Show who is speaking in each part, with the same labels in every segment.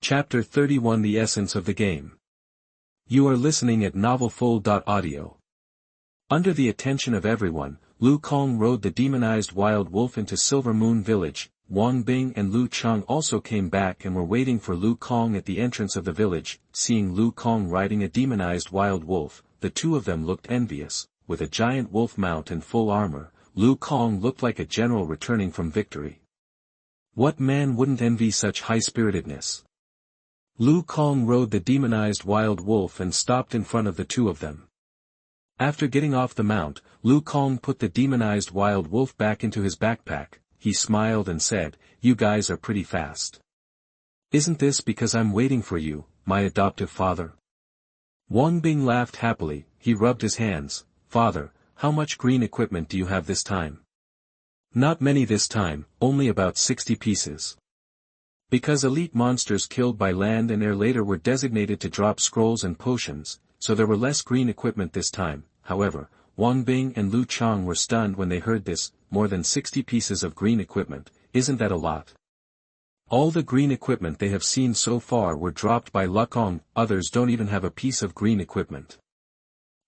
Speaker 1: Chapter 31 The Essence of the Game. You are listening at novelfull.audio. Under the attention of everyone, Lu Kong rode the demonized wild wolf into Silver Moon Village. Wang Bing and Lu Chang also came back and were waiting for Lu Kong at the entrance of the village. Seeing Lu Kong riding a demonized wild wolf, the two of them looked envious. With a giant wolf mount and full armor, Lu Kong looked like a general returning from victory. What man wouldn't envy such high-spiritedness? Lu Kong rode the demonized wild wolf and stopped in front of the two of them. After getting off the mount, Lu Kong put the demonized wild wolf back into his backpack. He smiled and said, "You guys are pretty fast. Isn't this because I'm waiting for you, my adoptive father?" Wang Bing laughed happily. He rubbed his hands. "Father, how much green equipment do you have this time?" "Not many this time, only about 60 pieces. Because elite monsters killed by land and air later were designated to drop scrolls and potions, so there were less green equipment this time." However, Wang Bing and Lu Chang were stunned when they heard this. More than 60 pieces of green equipment, isn't that a lot? All the green equipment they have seen so far were dropped by Lu Kong, others don't even have a piece of green equipment.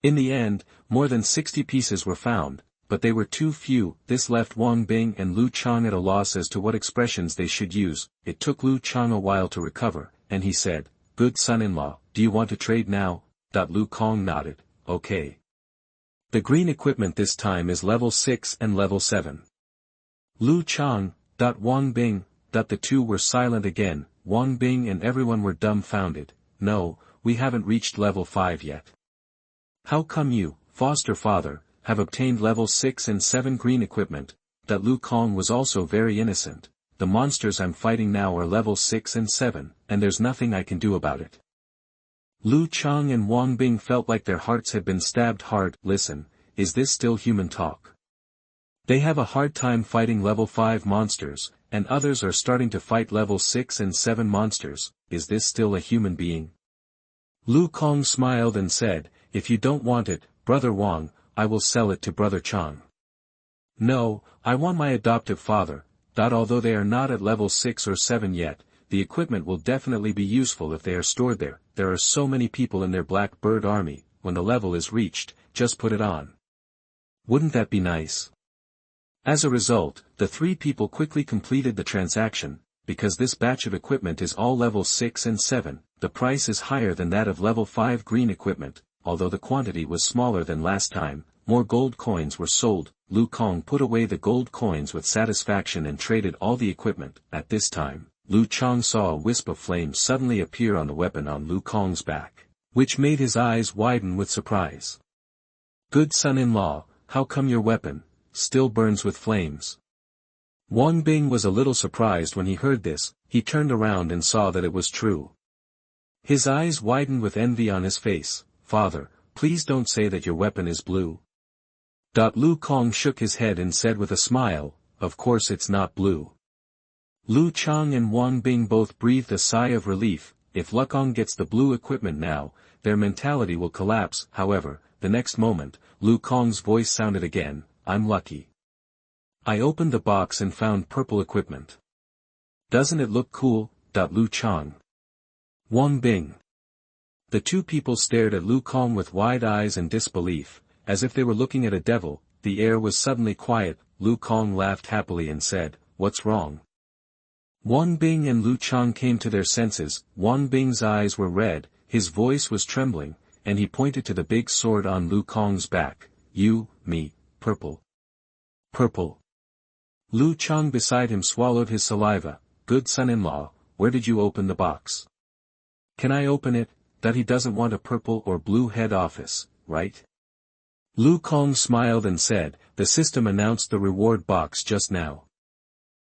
Speaker 1: In the end, more than 60 pieces were found, but they were too few. This left Wang Bing and Lu Chang at a loss as to what expressions they should use. It took Lu Chang a while to recover, and he said, "Good son-in-law, do you want to trade now?" Lu Kong nodded, "Okay. The green equipment this time is level 6 and level 7. Lu Chang, Wang Bing, the two were silent again. Wang Bing and everyone were dumbfounded. "No, we haven't reached level 5 yet. How come you, foster father, have obtained level 6 and 7 green equipment?" Lu Kong was also very innocent. "The monsters I'm fighting now are level 6 and 7, and there's nothing I can do about it." Lu Chang and Wang Bing felt like their hearts had been stabbed hard. Listen, is this still human talk? They have a hard time fighting level 5 monsters, and others are starting to fight level 6 and 7 monsters. Is this still a human being? Lu Kong smiled and said, "If you don't want it, Brother Wang, I will sell it to Brother Chang." "No, I want my adoptive father." Although they are not at level 6 or 7 yet, the equipment will definitely be useful if they are stored there. There are so many people in their Black Bird army. When the level is reached, just put it on. Wouldn't that be nice? As a result, the three people quickly completed the transaction. Because this batch of equipment is all level 6 and 7, the price is higher than that of level 5 green equipment. Although the quantity was smaller than last time, more gold coins were sold. Lu Kong put away the gold coins with satisfaction and traded all the equipment. At this time, Lu Chang saw a wisp of flame suddenly appear on the weapon on Lu Kong's back, which made his eyes widen with surprise. "Good son-in-law, how come your weapon still burns with flames?" Wang Bing was a little surprised when he heard this. He turned around and saw that it was true. His eyes widened with envy on his face. "Father, please don't say that your weapon is blue." Lu Kong shook his head and said with a smile, "Of course it's not blue." Lu Chang and Wang Bing both breathed a sigh of relief. If Lu Kong gets the blue equipment now, their mentality will collapse. However, the next moment, Lu Kong's voice sounded again, "I'm lucky. I opened the box and found purple equipment. Doesn't it look cool?" Lu Chang. Wang Bing. The two people stared at Lu Kong with wide eyes and disbelief, as if they were looking at a devil. The air was suddenly quiet. Lu Kong laughed happily and said, "What's wrong?" Wang Bing and Lu Chang came to their senses. Wang Bing's eyes were red, his voice was trembling, and he pointed to the big sword on Lu Kong's back. Me, purple. Purple. Lu Chang beside him swallowed his saliva. "Good son-in-law, where did you open the box?" "Can I open it?" He doesn't want a purple or blue head office, right? Lu Kong smiled and said, "The system announced the reward box just now."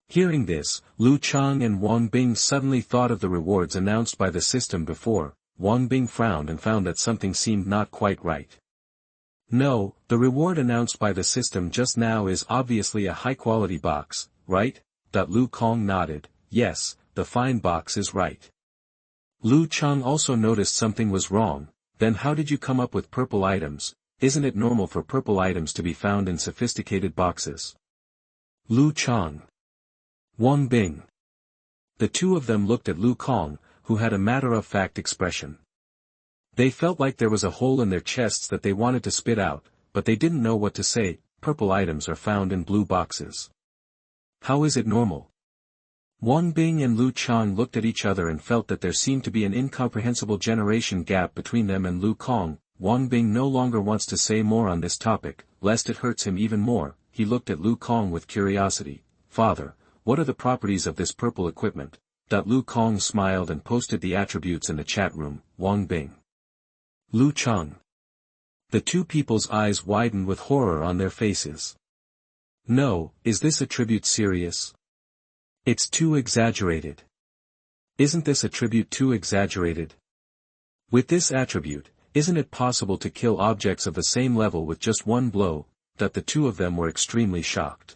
Speaker 1: Hearing this, Lu Chang and Wang Bing suddenly thought of the rewards announced by the system before. Wang Bing frowned and found that something seemed not quite right. "No, the reward announced by the system just now is obviously a high-quality box, right?" Lu Kong nodded, "Yes, the fine box is right." Lu Chang also noticed something was wrong. "Then how did you come up with purple items? Isn't it normal for purple items to be found in sophisticated boxes?" Lu Chang. Wang Bing. The two of them looked at Lu Kong, who had a matter-of-fact expression. They felt like there was a hole in their chests that they wanted to spit out, but they didn't know what to say. Purple items are found in blue boxes. How is it normal? Wang Bing and Lu Chang looked at each other and felt that there seemed to be an incomprehensible generation gap between them and Lu Kong. Wang Bing no longer wants to say more on this topic, lest it hurts him even more. He looked at Lu Kong with curiosity. Father, what are the properties of this purple equipment? Lu Kong smiled and posted the attributes in the chat room. Wang Bing. Lu Chang. The two people's eyes widened with horror on their faces. No, is this attribute serious? It's too exaggerated. Isn't this attribute too exaggerated? With this attribute, isn't it possible to kill objects of the same level with just one blow? That the two of them were extremely shocked.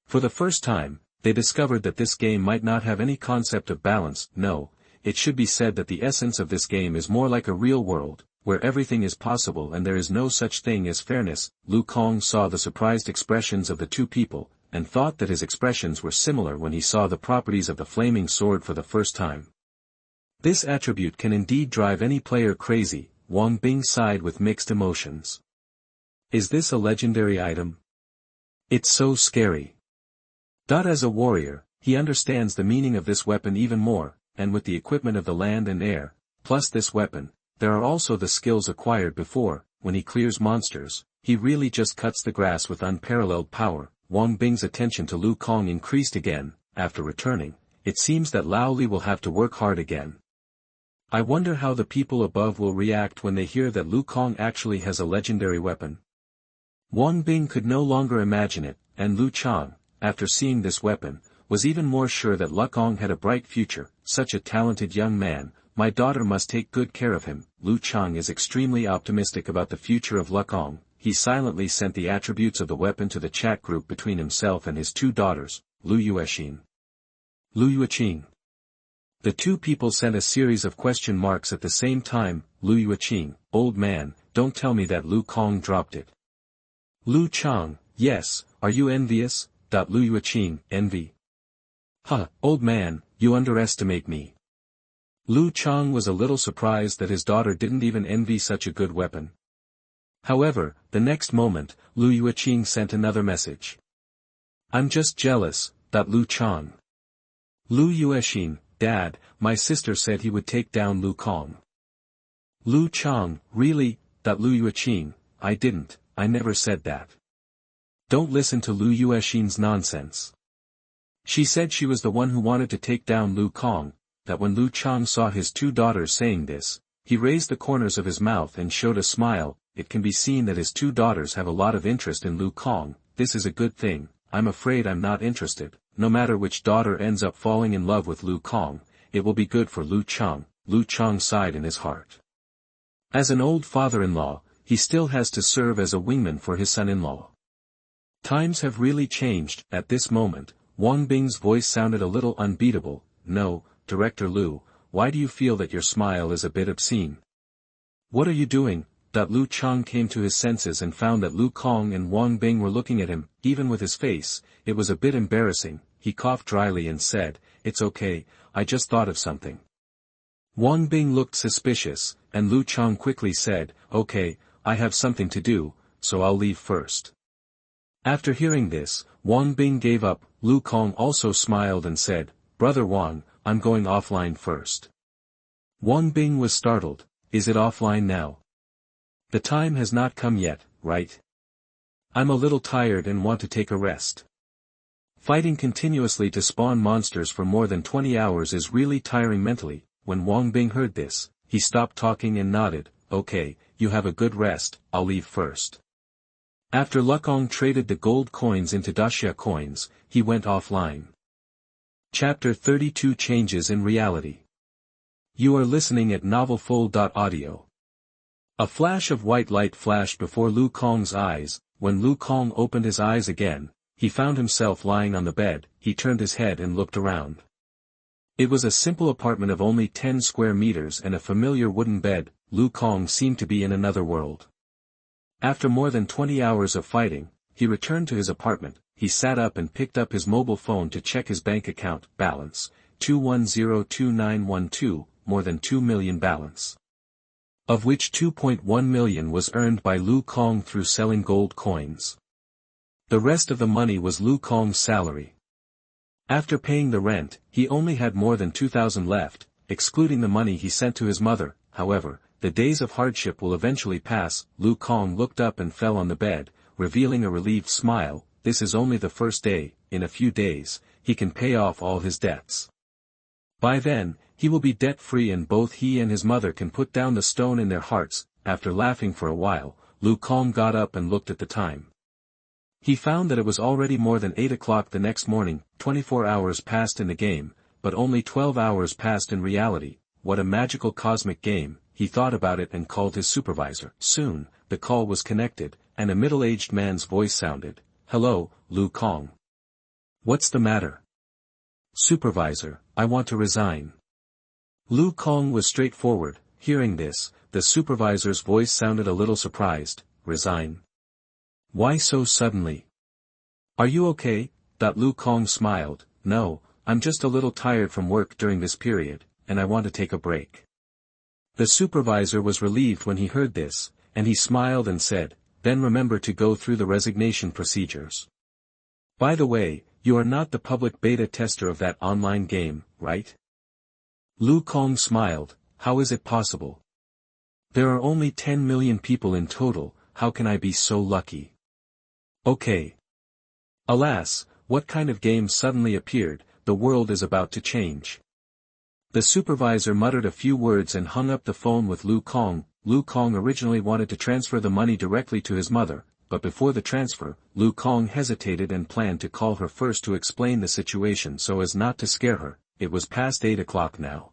Speaker 1: For the first time, they discovered that this game might not have any concept of balance. No, it should be said that the essence of this game is more like a real world, where everything is possible and there is no such thing as fairness. Lu Kong saw the surprised expressions of the two people, and thought that his expressions were similar when he saw the properties of the flaming sword for the first time. This attribute can indeed drive any player crazy. Wang Bing sighed with mixed emotions. Is this a legendary item? It's so scary. As a warrior, he understands the meaning of this weapon even more, and with the equipment of the land and air, plus this weapon, there are also the skills acquired before. When he clears monsters, he really just cuts the grass with unparalleled power. Wang Bing's attention to Lu Kong increased again. After returning, it seems that Lao Li will have to work hard again. I wonder how the people above will react when they hear that Lu Kong actually has a legendary weapon. Wang Bing could no longer imagine it, and Lu Chang, after seeing this weapon, was even more sure that Lu Kong had a bright future. Such a talented young man, my daughter must take good care of him. Lu Chang is extremely optimistic about the future of Lu Kong. He silently sent the attributes of the weapon to the chat group between himself and his two daughters, Lu Yuexin. Lu Yuexin. The two people sent a series of question marks at the same time. Lu Yuexin, old man, don't tell me that Lu Kong dropped it. Lu Chang, yes, are you envious? Lu Yuexin, envy. Huh, old man, you underestimate me. Lu Chang was a little surprised that his daughter didn't even envy such a good weapon. However, the next moment, Lu Yuexin sent another message. I'm just jealous. Lu Chang. Lu Yuexin, Dad, my sister said he would take down Lu Kong. Lu Chang, really? Lu Yuexin, I didn't, I never said that. Don't listen to Lu Yuexin's nonsense. She said she was the one who wanted to take down Lu Kong. That when Lu Chang saw his two daughters saying this, he raised the corners of his mouth and showed a smile. It can be seen that his two daughters have a lot of interest in Lu Kong. This is a good thing. I'm afraid I'm not interested. No matter which daughter ends up falling in love with Lu Kong, it will be good for Lu Chang. Lu Chang sighed in his heart. As an old father-in-law, he still has to serve as a wingman for his son-in-law. Times have really changed. At this moment, Wang Bing's voice sounded a little unbeatable. No, Director Lu, why do you feel that your smile is a bit obscene? What are you doing? Lu Chang came to his senses and found that Lu Kong and Wang Bing were looking at him. Even with his face, it was a bit embarrassing. He coughed dryly and said, It's okay, I just thought of something. Wang Bing looked suspicious, and Lu Chang quickly said, Okay, I have something to do, so I'll leave first. After hearing this, Wang Bing gave up. Lu Kong also smiled and said, Brother Wang, I'm going offline first. Wang Bing was startled. Is it offline now? The time has not come yet, right? I'm a little tired and want to take a rest. Fighting continuously to spawn monsters for more than 20 hours is really tiring mentally. When Wang Bing heard this, he stopped talking and nodded. Okay, you have a good rest, I'll leave first. After Lu Kong traded the gold coins into Daxia coins, he went offline. Chapter 32 Changes in Reality. You are listening at novelfull.audio. A flash of white light flashed before Lu Kong's eyes. When Lu Kong opened his eyes again, he found himself lying on the bed. He turned his head and looked around. It was a simple apartment of only 10 square meters and a familiar wooden bed. Lu Kong seemed to be in another world. After more than 20 hours of fighting, he returned to his apartment. He sat up and picked up his mobile phone to check his bank account balance. 2102912, more than 2 million balance. Of which 2.1 million was earned by Lu Kong through selling gold coins. The rest of the money was Lu Kong's salary. After paying the rent, he only had more than 2,000 left, excluding the money he sent to his mother. However, the days of hardship will eventually pass. Lu Kong looked up and fell on the bed, revealing a relieved smile. This is only the first day. In a few days, he can pay off all his debts. By then, he will be debt-free and both he and his mother can put down the stone in their hearts. After laughing for a while, Lu Kong got up and looked at the time. He found that it was already more than 8 o'clock the next morning. 24 hours passed in the game, but only 12 hours passed in reality. What a magical cosmic game. He thought about it and called his supervisor. Soon, the call was connected, and a middle-aged man's voice sounded. "Hello, Lu Kong. What's the matter?" "Supervisor, I want to resign." Lu Kong was straightforward. Hearing this, the supervisor's voice sounded a little surprised. "Resign? Why so suddenly? Are you okay?" Lu Kong smiled. "No, I'm just a little tired from work during this period, and I want to take a break." The supervisor was relieved when he heard this, and he smiled and said, "Then remember to go through the resignation procedures. By the way, you are not the public beta tester of that online game, right?" Lu Kong smiled. "How is it possible? There are only 10 million people in total. How can I be so lucky?" "Okay." Alas, what kind of game suddenly appeared? The world is about to change. The supervisor muttered a few words and hung up the phone with Lu Kong. Lu Kong originally wanted to transfer the money directly to his mother, but before the transfer, Lu Kong hesitated and planned to call her first to explain the situation so as not to scare her. It was past 8 o'clock now.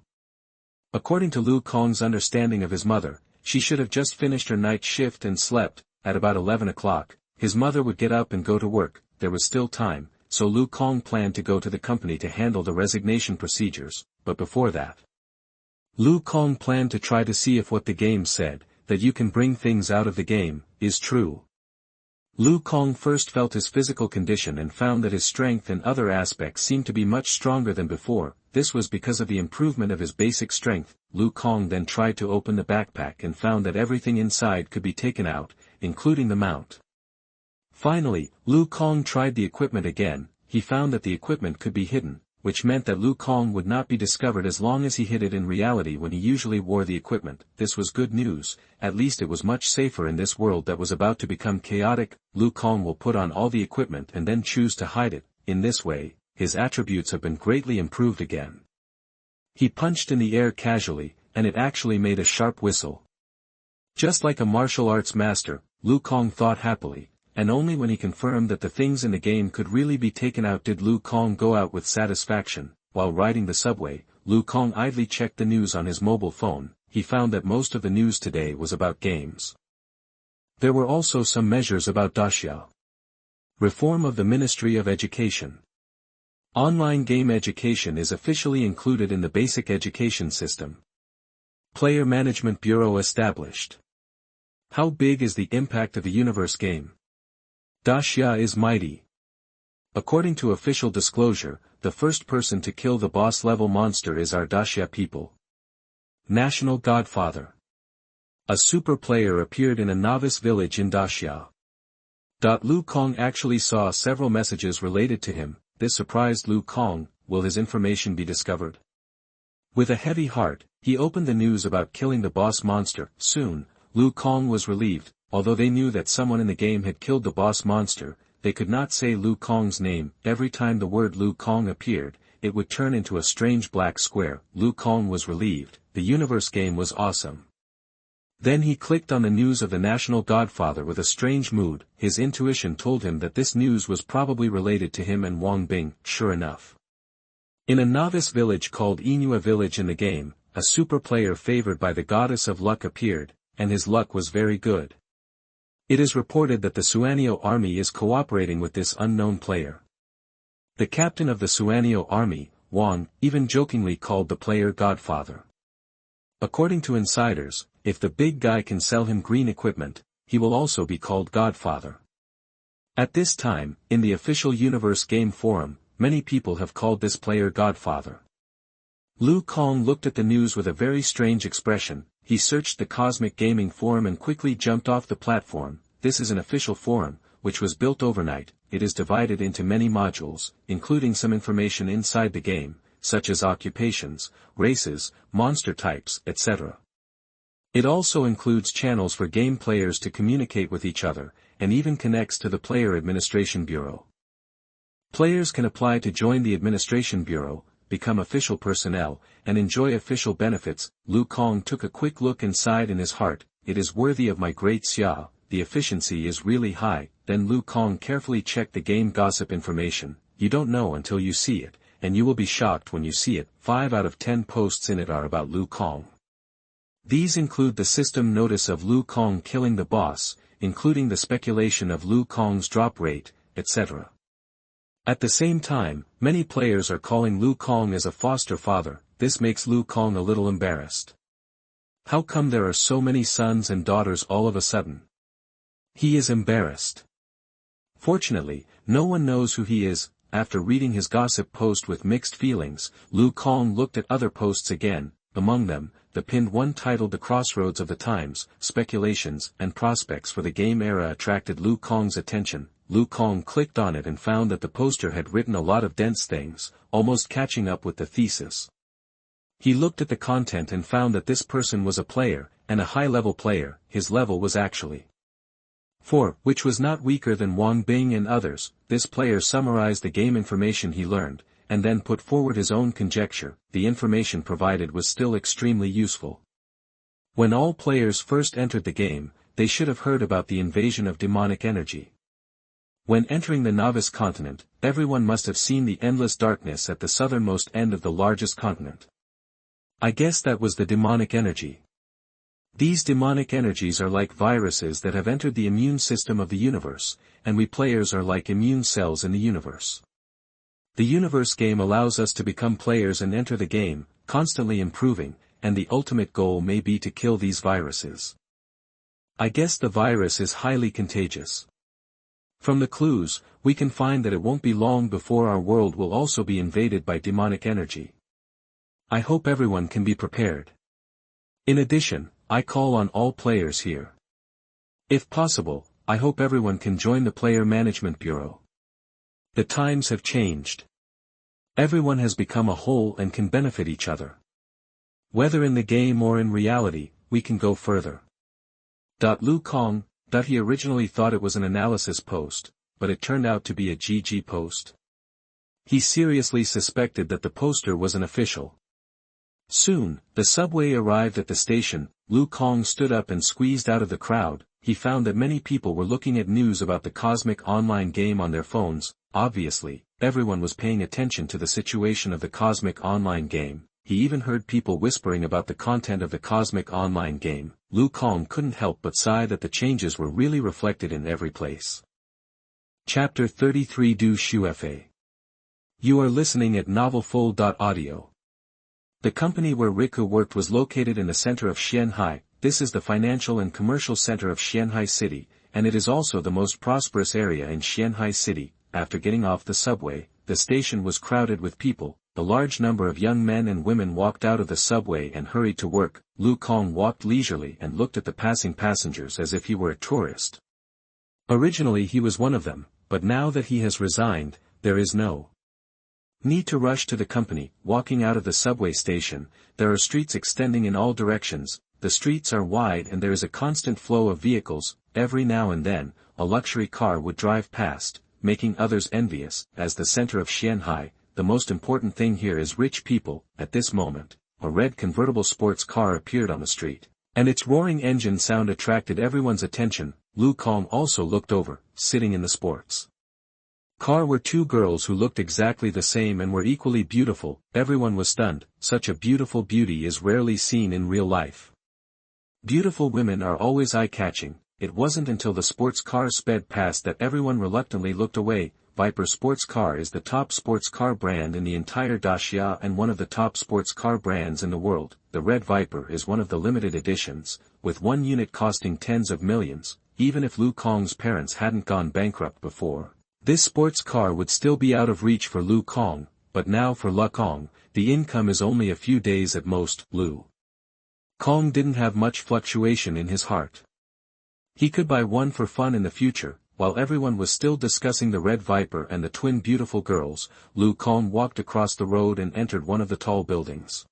Speaker 1: According to Lu Kong's understanding of his mother, she should have just finished her night shift and slept. At about 11 o'clock, his mother would get up and go to work. There was still time, so Lu Kong planned to go to the company to handle the resignation procedures, but before that, Lu Kong planned to try to see if what the game said, that you can bring things out of the game, is true. Lu Kong first felt his physical condition and found that his strength and other aspects seemed to be much stronger than before. This was because of the improvement of his basic strength. Lu Kong then tried to open the backpack and found that everything inside could be taken out, including the mount. Finally, Lu Kong tried the equipment again. He found that the equipment could be hidden, which meant that Lu Kong would not be discovered as long as he hid it in reality when he usually wore the equipment. This was good news. At least it was much safer in this world that was about to become chaotic. Lu Kong will put on all the equipment and then choose to hide it. In this way, his attributes have been greatly improved again. He punched in the air casually, and it actually made a sharp whistle. Just like a martial arts master, Lu Kong thought happily, and only when he confirmed that the things in the game could really be taken out did Lu Kong go out with satisfaction. While riding the subway, Lu Kong idly checked the news on his mobile phone. He found that most of the news today was about games. There were also some measures about Daxia. Reform of the Ministry of Education. Online game education is officially included in the basic education system. Player Management Bureau established. How big is the impact of the universe game? Daxia is mighty. According to official disclosure, the first person to kill the boss-level monster is our Daxia people. National Godfather. A super player appeared in a novice village in Daxia. Lu Kong actually saw several messages related to him. This surprised Lu Kong. Will his information be discovered? With a heavy heart, he opened the news about killing the boss monster. Soon, Lu Kong was relieved. Although they knew that someone in the game had killed the boss monster, they could not say Lu Kong's name. Every time the word Lu Kong appeared, it would turn into a strange black square. Lu Kong was relieved. The universe game was awesome. Then he clicked on the news of the National Godfather with a strange mood. His intuition told him that this news was probably related to him and Wang Bing. Sure enough. In a novice village called Yingying village in the game, a super player favored by the goddess of luck appeared, and his luck was very good. It is reported that the Xuanio army is cooperating with this unknown player. The captain of the Xuanio army, Wang, even jokingly called the player Godfather. According to insiders, if the big guy can sell him green equipment, he will also be called Godfather. At this time, in the official Universe Game Forum, many people have called this player Godfather. Lu Kong looked at the news with a very strange expression. He searched the Cosmic Gaming Forum and quickly jumped off the platform. This is an official forum, which was built overnight. It is divided into many modules, including some information inside the game, such as occupations, races, monster types, etc. It also includes channels for game players to communicate with each other, and even connects to the Player Administration Bureau. Players can apply to join the Administration Bureau, become official personnel, and enjoy official benefits. Lu Kong took a quick look inside in his heart. It is worthy of my great Xia, the efficiency is really high. Then Lu Kong carefully checked the game gossip information. You don't know until you see it, and you will be shocked when you see it. 5 out of 10 posts in it are about Lu Kong. These include the system notice of Lu Kong killing the boss, including the speculation of Lu Kong's drop rate, etc. At the same time, many players are calling Lu Kong as a foster father. This makes Lu Kong a little embarrassed. How come there are so many sons and daughters all of a sudden? He is embarrassed. Fortunately, no one knows who he is. After reading his gossip post with mixed feelings, Lu Kong looked at other posts again. Among them, the pinned one titled The Crossroads of the Times, Speculations and Prospects for the Game Era attracted Lu Kong's attention. Lu Kong clicked on it and found that the poster had written a lot of dense things, almost catching up with the thesis. He looked at the content and found that this person was a player, and a high-level player. His level was actually 4, which was not weaker than Wang Bing and others. This player summarized the game information he learned, and then put forward his own conjecture. The information provided was still extremely useful. When all players first entered the game, they should have heard about the invasion of demonic energy. When entering the novice continent, everyone must have seen the endless darkness at the southernmost end of the largest continent. I guess that was the demonic energy. These demonic energies are like viruses that have entered the immune system of the universe, and we players are like immune cells in the universe. The universe game allows us to become players and enter the game, constantly improving, and the ultimate goal may be to kill these viruses. I guess the virus is highly contagious. From the clues, we can find that it won't be long before our world will also be invaded by demonic energy. I hope everyone can be prepared. In addition, I call on all players here. If possible, I hope everyone can join the Player Management Bureau. The times have changed. Everyone has become a whole and can benefit each other. Whether in the game or in reality, we can go further. Lu Kong. He originally thought it was an analysis post, but it turned out to be a GG post. He seriously suspected that the poster was an official. Soon, the subway arrived at the station. Lu Kong stood up and squeezed out of the crowd. He found that many people were looking at news about the Cosmic Online game on their phones. Obviously, everyone was paying attention to the situation of the Cosmic Online game. He even heard people whispering about the content of the Cosmic Online game. Lu Kong couldn't help but sigh that the changes were really reflected in every place. Chapter 33 Du Xuefei. You are listening at novelfull.audio. The company where Riku worked was located in the center of Xianhai. This is the financial and commercial center of Xianhai City, and it is also the most prosperous area in Xianhai City. After getting off the subway, the station was crowded with people. A large number of young men and women walked out of the subway and hurried to work. Lu Kong walked leisurely and looked at the passing passengers as if he were a tourist. Originally he was one of them, but now that he has resigned, there is no need to rush to the company. Walking out of the subway station, there are streets extending in all directions. The streets are wide and there is a constant flow of vehicles. Every now and then, a luxury car would drive past, making others envious. As the center of Xianhai, the most important thing here is rich people. At this moment, a red convertible sports car appeared on the street, and its roaring engine sound attracted everyone's attention. Lu Kong also looked over. Sitting in the sports car were two girls who looked exactly the same and were equally beautiful. Everyone was stunned. Such a beautiful beauty is rarely seen in real life. Beautiful women are always eye-catching. It wasn't until the sports car sped past that everyone reluctantly looked away. Viper Sports Car is the top sports car brand in the entire Dacia and one of the top sports car brands in the world. The Red Viper is one of the limited editions, with one unit costing tens of millions. Even if Lu Kong's parents hadn't gone bankrupt before, this sports car would still be out of reach for Lu Kong. but now for Lu Kong, the income is only a few days at most. Lu Kong didn't have much fluctuation in his heart. He could buy one for fun in the future. While everyone was still discussing the Red Viper and the twin beautiful girls, Lu Kong walked across the road and entered one of the tall buildings.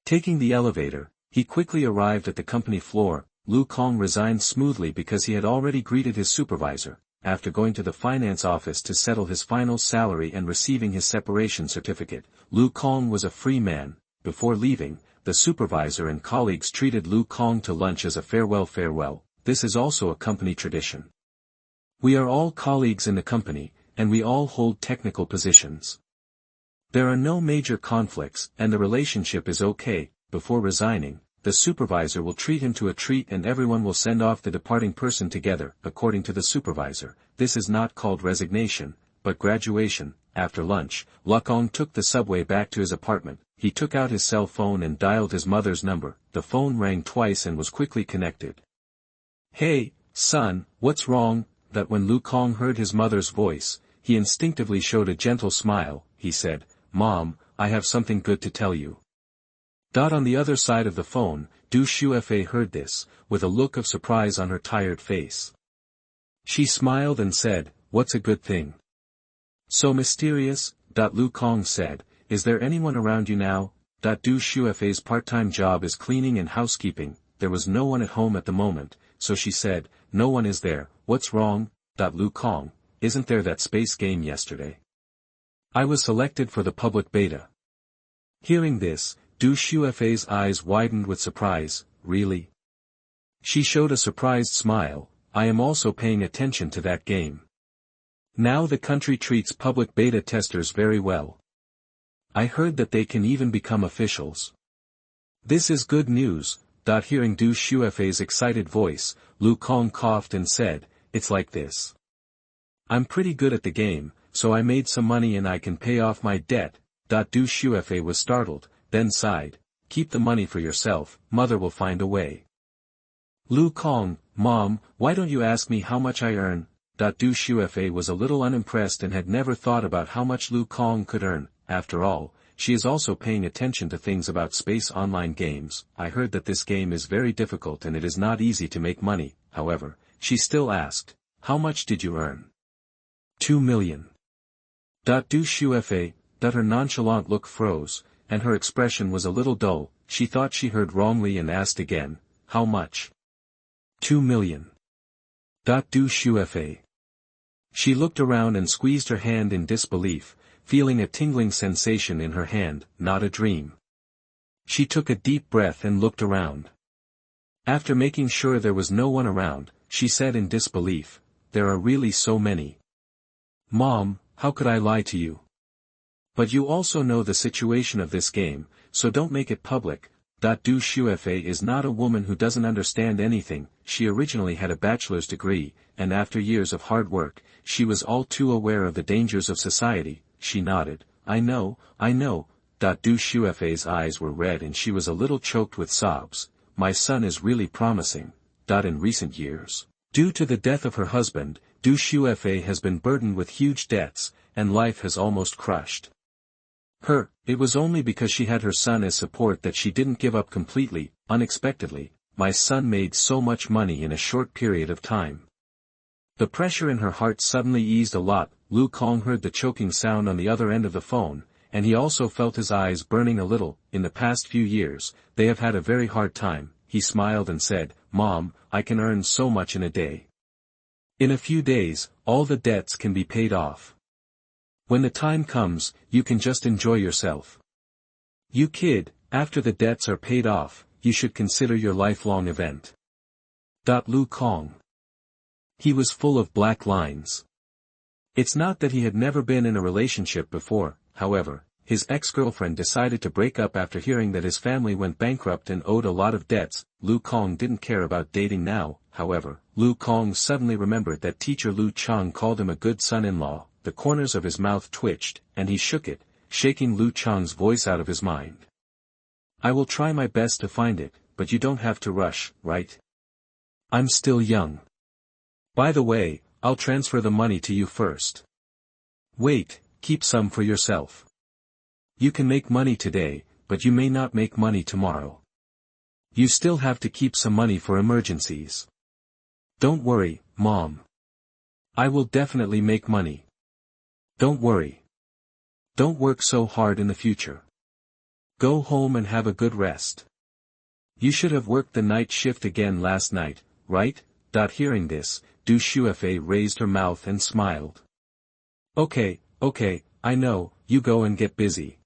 Speaker 1: Taking the elevator, he quickly arrived at the company floor. Lu Kong resigned smoothly because he had already greeted his supervisor, after going to the finance office to settle his final salary and receiving his separation certificate. Lu Kong was a free man. Before leaving, the supervisor and colleagues treated Lu Kong to lunch as a farewell. This is also a company tradition. We are all colleagues in the company, and we all hold technical positions. There are no major conflicts, and the relationship is okay. Before resigning, the supervisor will treat him to a treat and everyone will send off the departing person together. According to the supervisor, this is not called resignation, but graduation. After lunch, Lu Kong took the subway back to his apartment. He took out his cell phone and dialed his mother's number. The phone rang twice and was quickly connected. "Hey, son, what's wrong?" That when Lu Kong heard his mother's voice, he instinctively showed a gentle smile. He said, "Mom, I have something good to tell you." On the other side of the phone, Xuefei heard this, with a look of surprise on her tired face. She smiled and said, "What's a good thing? So mysterious?" Lu Kong said, "Is there anyone around you now?" Xuefei's part-time job is cleaning and housekeeping. There was no one at home at the moment, so she said, "No one is there." "What's wrong?" Lu Kong, "Isn't there that space game yesterday? I was selected for the public beta." Hearing this, Xuefei's eyes widened with surprise. "Really?" She showed a surprised smile. "I am also paying attention to that game. Now the country treats public beta testers very well. I heard that they can even become officials. This is good news." Hearing Xuefei's excited voice, Lu Kong coughed and said, "It's like this. I'm pretty good at the game, so I made some money and I can pay off my debt." Xuefei was startled, then sighed, "Keep the money for yourself, mother will find a way." Lu Kong, "Mom, why don't you ask me how much I earn?" Xuefei was a little unimpressed and had never thought about how much Lu Kong could earn. After all, she is also paying attention to things about space online games. "I heard that this game is very difficult and it is not easy to make money." However, she still asked, "How much did you earn?" 2 million. Xuefei, her nonchalant look froze, and her expression was a little dull. She thought she heard wrongly and asked again, "How much?" 2 million. Xuefei. She looked around and squeezed her hand in disbelief, feeling a tingling sensation in her hand. Not a dream. She took a deep breath and looked around. After making sure there was no one around, she said in disbelief, "There are really so many. Mom, how could I lie to you? But you also know the situation of this game, so don't make it public." Xuefei is not a woman who doesn't understand anything. She originally had a bachelor's degree, and after years of hard work, she was all too aware of the dangers of society. She nodded, I know. Xuefei's eyes were red and she was a little choked with sobs. "My son is really promising." In recent years, due to the death of her husband, Xuefei has been burdened with huge debts, and life has almost crushed her. It was only because she had her son as support that she didn't give up completely. Unexpectedly, my son made so much money in a short period of time. The pressure in her heart suddenly eased a lot. Lu Kong heard the choking sound on the other end of the phone, and he also felt his eyes burning a little. In the past few years, they have had a very hard time. He smiled and said, "Mom, I can earn so much in a day. In a few days, all the debts can be paid off. When the time comes, you can just enjoy yourself. You kid, after the debts are paid off, you should consider your lifelong event." Lu Kong. He was full of black lines. It's not that he had never been in a relationship before. However, his ex-girlfriend decided to break up after hearing that his family went bankrupt and owed a lot of debts. Lu Kong didn't care about dating now. However, Lu Kong suddenly remembered that teacher Lu Chang called him a good son-in-law. The corners of his mouth twitched, and he shook it, shaking Lu Chang's voice out of his mind. "I will try my best to find it, but you don't have to rush, right? I'm still young. By the way, I'll transfer the money to you first. Wait, keep some for yourself." You can make money today, but you may not make money tomorrow. You still have to keep some money for emergencies. Don't worry, Mom. I will definitely make money. Don't worry. Don't work so hard in the future. Go home and have a good rest. You should have worked the night shift again last night, right? Hearing this, Xuefei raised her mouth and smiled. Okay, I know, you go and get busy.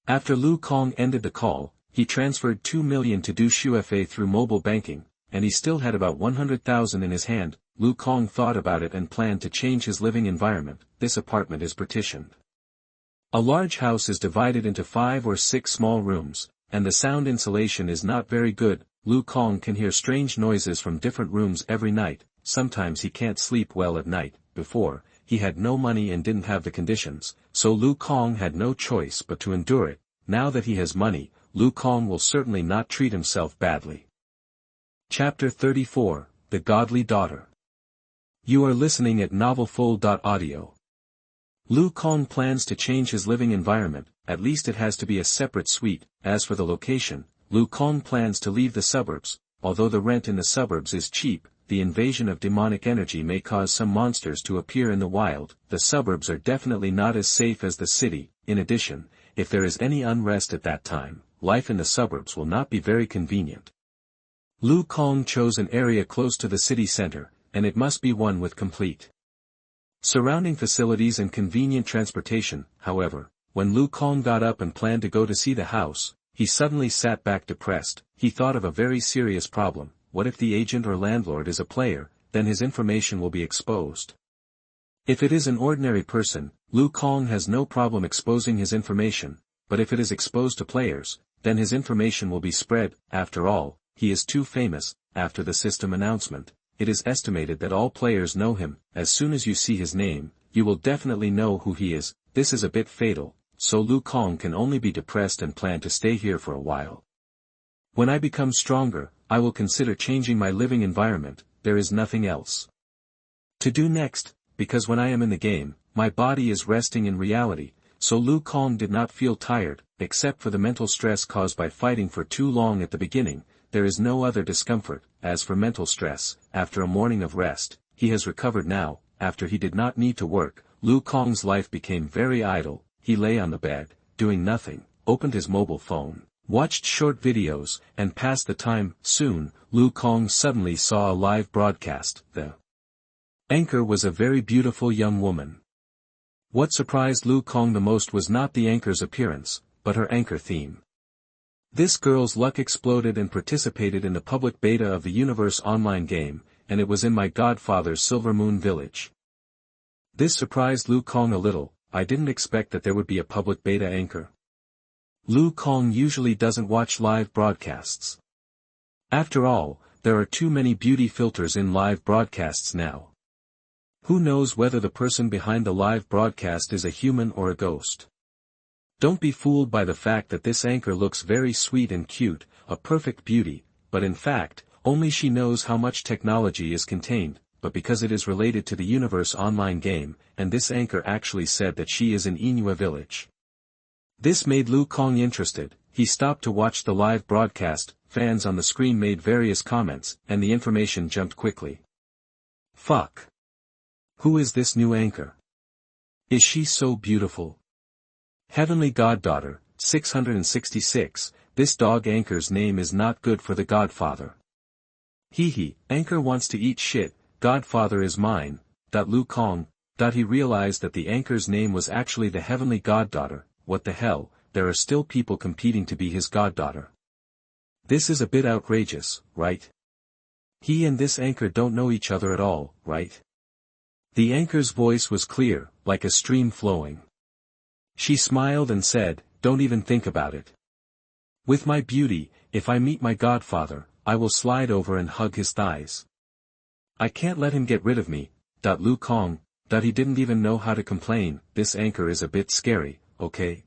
Speaker 1: After Lu Kong ended the call, he transferred 2 million to Xuefei through mobile banking, and he still had about 100,000 in his hand. Lu Kong thought about it and planned to change his living environment. This apartment is partitioned. A large house is divided into 5 or 6 small rooms, and the sound insulation is not very good. Lu Kong can hear strange noises from different rooms every night. Sometimes he can't sleep well at night. Before, he had no money and didn't have the conditions, so Lu Kong had no choice but to endure it. Now that he has money, Lu Kong will certainly not treat himself badly. Chapter 34, The Godly Daughter. You are listening at novelfull.audio. Lu Kong plans to change his living environment. At least it has to be a separate suite. As for the location, Lu Kong plans to leave the suburbs. Although the rent in the suburbs is cheap, the invasion of demonic energy may cause some monsters to appear in the wild. The suburbs are definitely not as safe as the city. In addition, if there is any unrest at that time, life in the suburbs will not be very convenient. Lu Kong chose an area close to the city center, and it must be one with complete surrounding facilities and convenient transportation. However, when Lu Kong got up and planned to go to see the house, he suddenly sat back depressed. He thought of a very serious problem. What if the agent or landlord is a player? Then his information will be exposed. If it is an ordinary person, Lu Kong has no problem exposing his information, but if it is exposed to players, then his information will be spread. After all, he is too famous. After the system announcement, it is estimated that all players know him. As soon as you see his name, you will definitely know who he is. This is a bit fatal, so Lu Kong can only be depressed and plan to stay here for a while. When I become stronger, I will consider changing my living environment. There is nothing else to do next, because when I am in the game, my body is resting in reality, so Lu Kong did not feel tired, except for the mental stress caused by fighting for too long at the beginning. There is no other discomfort. As for mental stress, after a morning of rest, he has recovered now. After he did not need to work, Lu Kong's life became very idle. He lay on the bed, doing nothing, opened his mobile phone, watched short videos, and passed the time. Soon, Lu Kong suddenly saw a live broadcast. The anchor was a very beautiful young woman. What surprised Lu Kong the most was not the anchor's appearance, but her anchor theme. This girl's luck exploded and participated in the public beta of the Universe online game, and it was in my godfather's Silver Moon village. This surprised Lu Kong a little. I didn't expect that there would be a public beta anchor. Lu Kong usually doesn't watch live broadcasts. After all, there are too many beauty filters in live broadcasts now. Who knows whether the person behind the live broadcast is a human or a ghost? Don't be fooled by the fact that this anchor looks very sweet and cute, a perfect beauty, but in fact, only she knows how much technology is contained, but because it is related to the Universe online game, and this anchor actually said that she is in Yingying village. This made Lu Kong interested. He stopped to watch the live broadcast. Fans on the screen made various comments, and the information jumped quickly. Fuck. Who is this new anchor? Is she so beautiful? Heavenly Goddaughter, 666, this dog anchor's name is not good for the Godfather. Hee, anchor wants to eat shit, Godfather is mine. Lu Kong. He realized that the anchor's name was actually the Heavenly Goddaughter. What the hell, there are still people competing to be his goddaughter. This is a bit outrageous, right? He and this anchor don't know each other at all, right? The anchor's voice was clear, like a stream flowing. She smiled and said, don't even think about it. With my beauty, if I meet my godfather, I will slide over and hug his thighs. I can't let him get rid of me. Lu Kong. He didn't even know how to complain. This anchor is a bit scary, okay?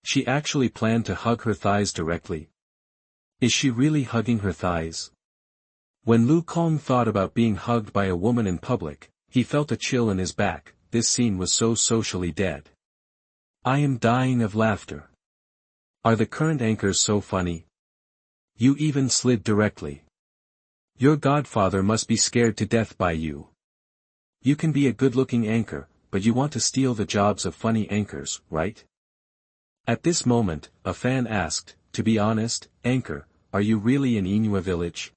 Speaker 1: She actually planned to hug her thighs directly. Is she really hugging her thighs? When Lu Kong thought about being hugged by a woman in public, he felt a chill in his back. This scene was so socially dead. I am dying of laughter. Are the current anchors so funny? You even slid directly. Your godfather must be scared to death by you. You can be a good-looking anchor, but you want to steal the jobs of funny anchors, right? At this moment, a fan asked, to be honest, anchor, are you really in Yingying village?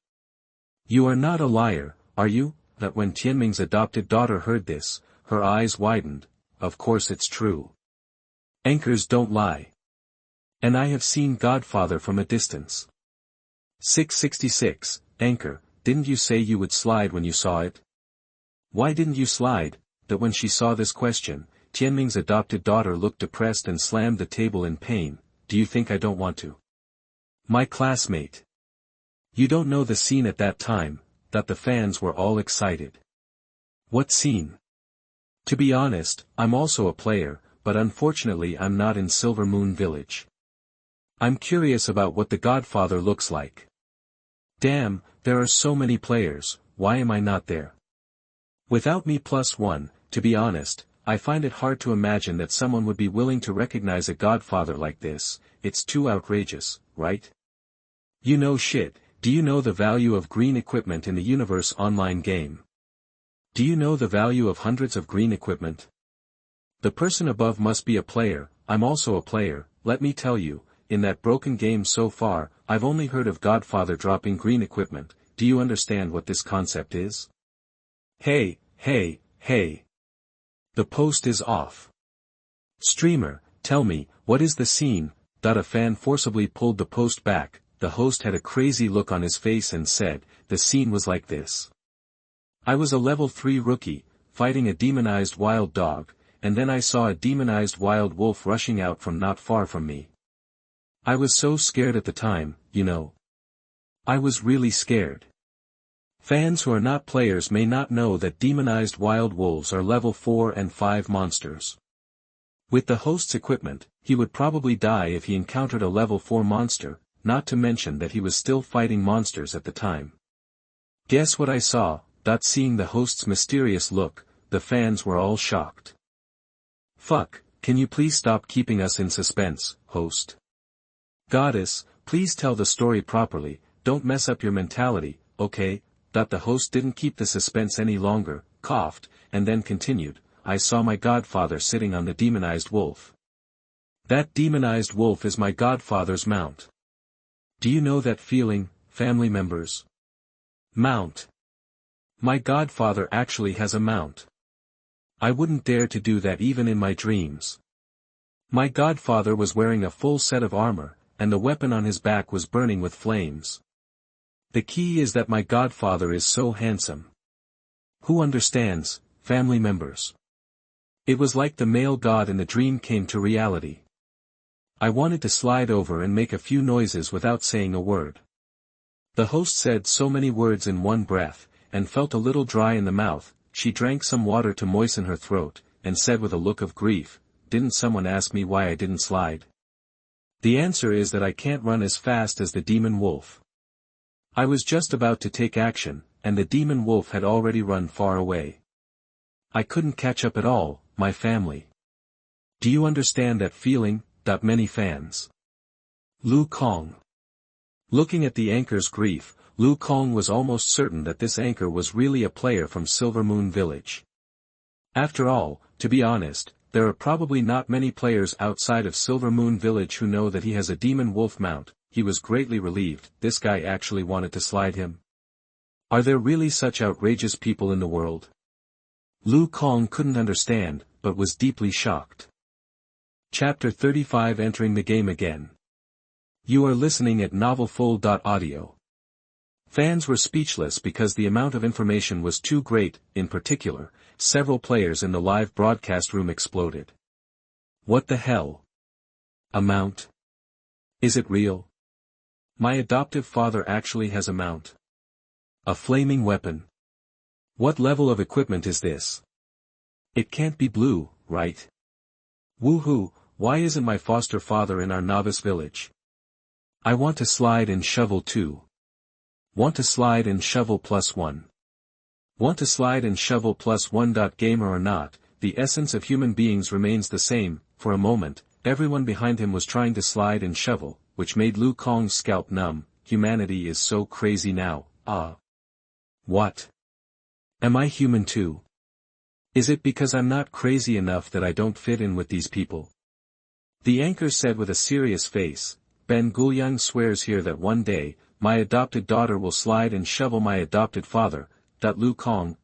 Speaker 1: You are not a liar, are you? That when Tianming's adopted daughter heard this, her eyes widened. Of course it's true. Anchors don't lie. And I have seen Godfather from a distance. 666, Anchor, didn't you say you would slide when you saw it? Why didn't you slide? That when she saw this question, Tianming's adopted daughter looked depressed and slammed the table in pain. Do you think I don't want to? My classmate. You don't know the scene at that time, that the fans were all excited. What scene? To be honest, I'm also a player, but unfortunately I'm not in Silver Moon Village. I'm curious about what the Godfather looks like. Damn, there are so many players, why am I not there? Without me +1, to be honest, I find it hard to imagine that someone would be willing to recognize a Godfather like this. It's too outrageous, right? You know shit. Do you know the value of green equipment in the Universe online game? Do you know the value of hundreds of green equipment? The person above must be a player. I'm also a player. Let me tell you, in that broken game so far, I've only heard of Godfather dropping green equipment. Do you understand what this concept is? Hey, hey, hey. The post is off. Streamer, tell me, what is the scene? A fan forcibly pulled the post back. The host had a crazy look on his face and said, the scene was like this. I was a level 3 rookie, fighting a demonized wild dog, and then I saw a demonized wild wolf rushing out from not far from me. I was so scared at the time, you know. I was really scared. Fans who are not players may not know that demonized wild wolves are level 4 and 5 monsters. With the host's equipment, he would probably die if he encountered a level 4 monster, not to mention that he was still fighting monsters at the time. Guess what I saw? Seeing the host's mysterious look, the fans were all shocked. Fuck, can you please stop keeping us in suspense, host? Goddess, please tell the story properly, don't mess up your mentality, okay? The host didn't keep the suspense any longer, coughed, and then continued, I saw my godfather sitting on the demonized wolf. That demonized wolf is my godfather's mount. Do you know that feeling, family members? Mount. My godfather actually has a mount. I wouldn't dare to do that even in my dreams. My godfather was wearing a full set of armor, and the weapon on his back was burning with flames. The key is that my godfather is so handsome. Who understands, family members? It was like the male god in the dream came to reality. I wanted to slide over and make a few noises without saying a word. The host said so many words in one breath, and felt a little dry in the mouth. She drank some water to moisten her throat, and said with a look of grief, didn't someone ask me why I didn't slide? The answer is that I can't run as fast as the demon wolf. I was just about to take action, and the demon wolf had already run far away. I couldn't catch up at all, my family. Do you understand that feeling? Many fans. Lu Kong. Looking at the anchor's grief, Lu Kong was almost certain that this anchor was really a player from Silver Moon Village. After all, to be honest, there are probably not many players outside of Silver Moon Village who know that he has a demon wolf mount. He was greatly relieved. This guy actually wanted to slide him. Are there really such outrageous people in the world? Lu Kong couldn't understand, but was deeply shocked. Chapter 35 Entering the game again. You are listening at novelfull.audio. Fans were speechless because the amount of information was too great. In particular, several players in the live broadcast room exploded. What the hell? A mount? Is it real? My adoptive father actually has a mount. A flaming weapon. What level of equipment is this? It can't be blue, right? Woohoo, why isn't my foster father in our novice village? I want to slide and shovel too. Want to slide and shovel +1. Want to slide and shovel +1. Gamer or not, the essence of human beings remains the same. for a moment, everyone behind him was trying to slide and shovel, which made Lu Kong's scalp numb. Humanity is so crazy now, ah. What? Am I human too? Is it because I'm not crazy enough that I don't fit in with these people? The anchor said with a serious face, Ben Guoyang swears here that one day, my adopted daughter will slide and shovel my adopted father. Lu Kong,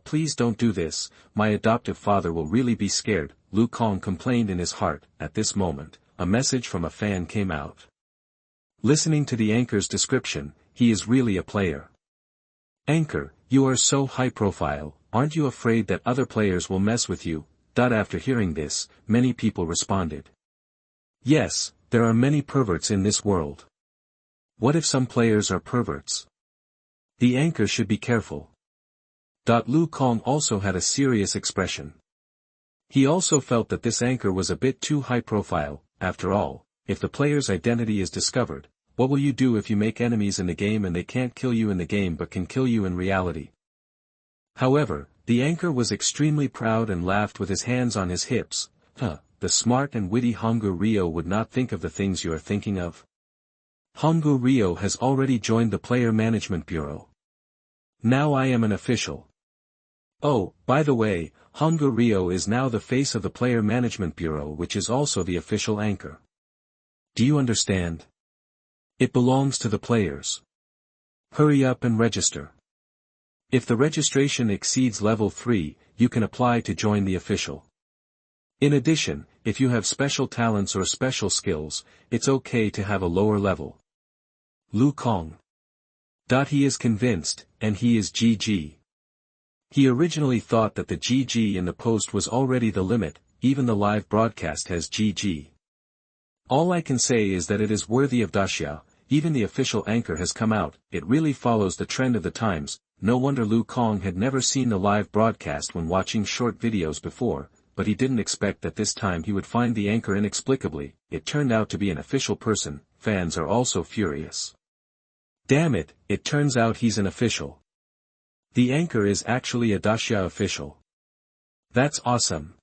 Speaker 1: please don't do this, my adoptive father will really be scared, Lu Kong complained in his heart. At this moment, a message from a fan came out. Listening to the anchor's description, he is really a player. Anchor, you are so high profile, aren't you afraid that other players will mess with you? After hearing this, many people responded. Yes, there are many perverts in this world. What if some players are perverts? The anchor should be careful. Lu Kong also had a serious expression. He also felt that this anchor was a bit too high profile. After all, if the player's identity is discovered, what will you do if you make enemies in the game and they can't kill you in the game but can kill you in reality? However, the anchor was extremely proud and laughed with his hands on his hips. The smart and witty Honggu Rio would not think of the things you are thinking of. Honggu Rio has already joined the Player Management Bureau. Now I am an official. Oh, by the way, Honggu Rio is now the face of the Player Management Bureau, which is also the official anchor. Do you understand? It belongs to the players. Hurry up and register. If the registration exceeds level 3, you can apply to join the official. In addition, if you have special talents or special skills, it's okay to have a lower level. Lu Kong. He is convinced, and he is GG. He originally thought that the GG in the post was already the limit, even the live broadcast has GG. All I can say is that it is worthy of Daxia, even the official anchor has come out, it really follows the trend of the times. No wonder Lu Kong had never seen the live broadcast when watching short videos before, but he didn't expect that this time he would find the anchor inexplicably. It turned out to be an official person. Fans are also furious. Damn it, it turns out he's an official. The anchor is actually a Daxia official. That's awesome.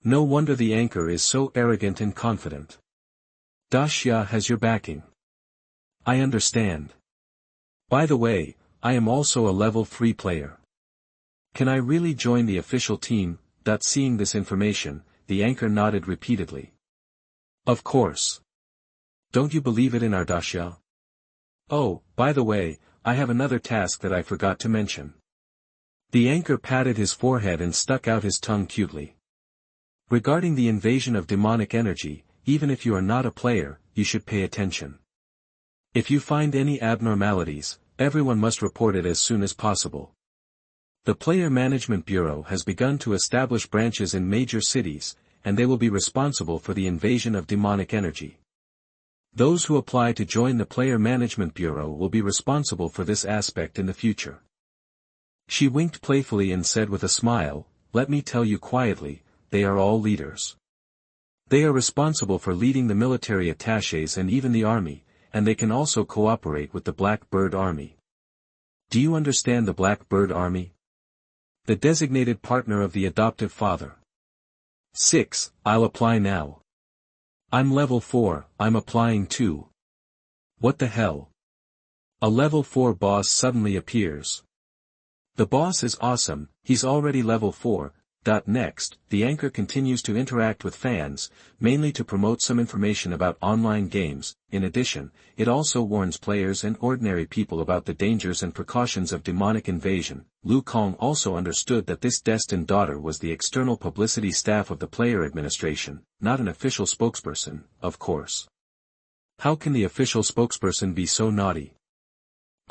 Speaker 1: No wonder the anchor is so arrogant and confident. Daxia has your backing. I understand. By the way, I am also a level 3 player. Can I really join the official team? Seeing this information, the anchor nodded repeatedly. Of course. Don't you believe it in our Daxia? Oh, by the way, I have another task that I forgot to mention. The anchor patted his forehead and stuck out his tongue cutely. Regarding the invasion of demonic energy, even if you are not a player, you should pay attention. If you find any abnormalities, everyone must report it as soon as possible. The Player Management Bureau has begun to establish branches in major cities, and they will be responsible for the invasion of demonic energy. Those who apply to join the Player Management Bureau will be responsible for this aspect in the future. She winked playfully and said with a smile, let me tell you quietly, they are all leaders. They are responsible for leading the military attachés and even the army, and they can also cooperate with the Black Bird Army. Do you understand the Black Bird Army? The designated partner of the adoptive father. 6. I'll apply now. I'm level 4, I'm applying too. What the hell? A level 4 boss suddenly appears. The boss is awesome, he's already level 4. Next, the anchor continues to interact with fans, mainly to promote some information about online games. In addition, it also warns players and ordinary people about the dangers and precautions of demonic invasion. Lu Kong also understood that this destined daughter was the external publicity staff of the player administration, not an official spokesperson, of course. How can the official spokesperson be so naughty?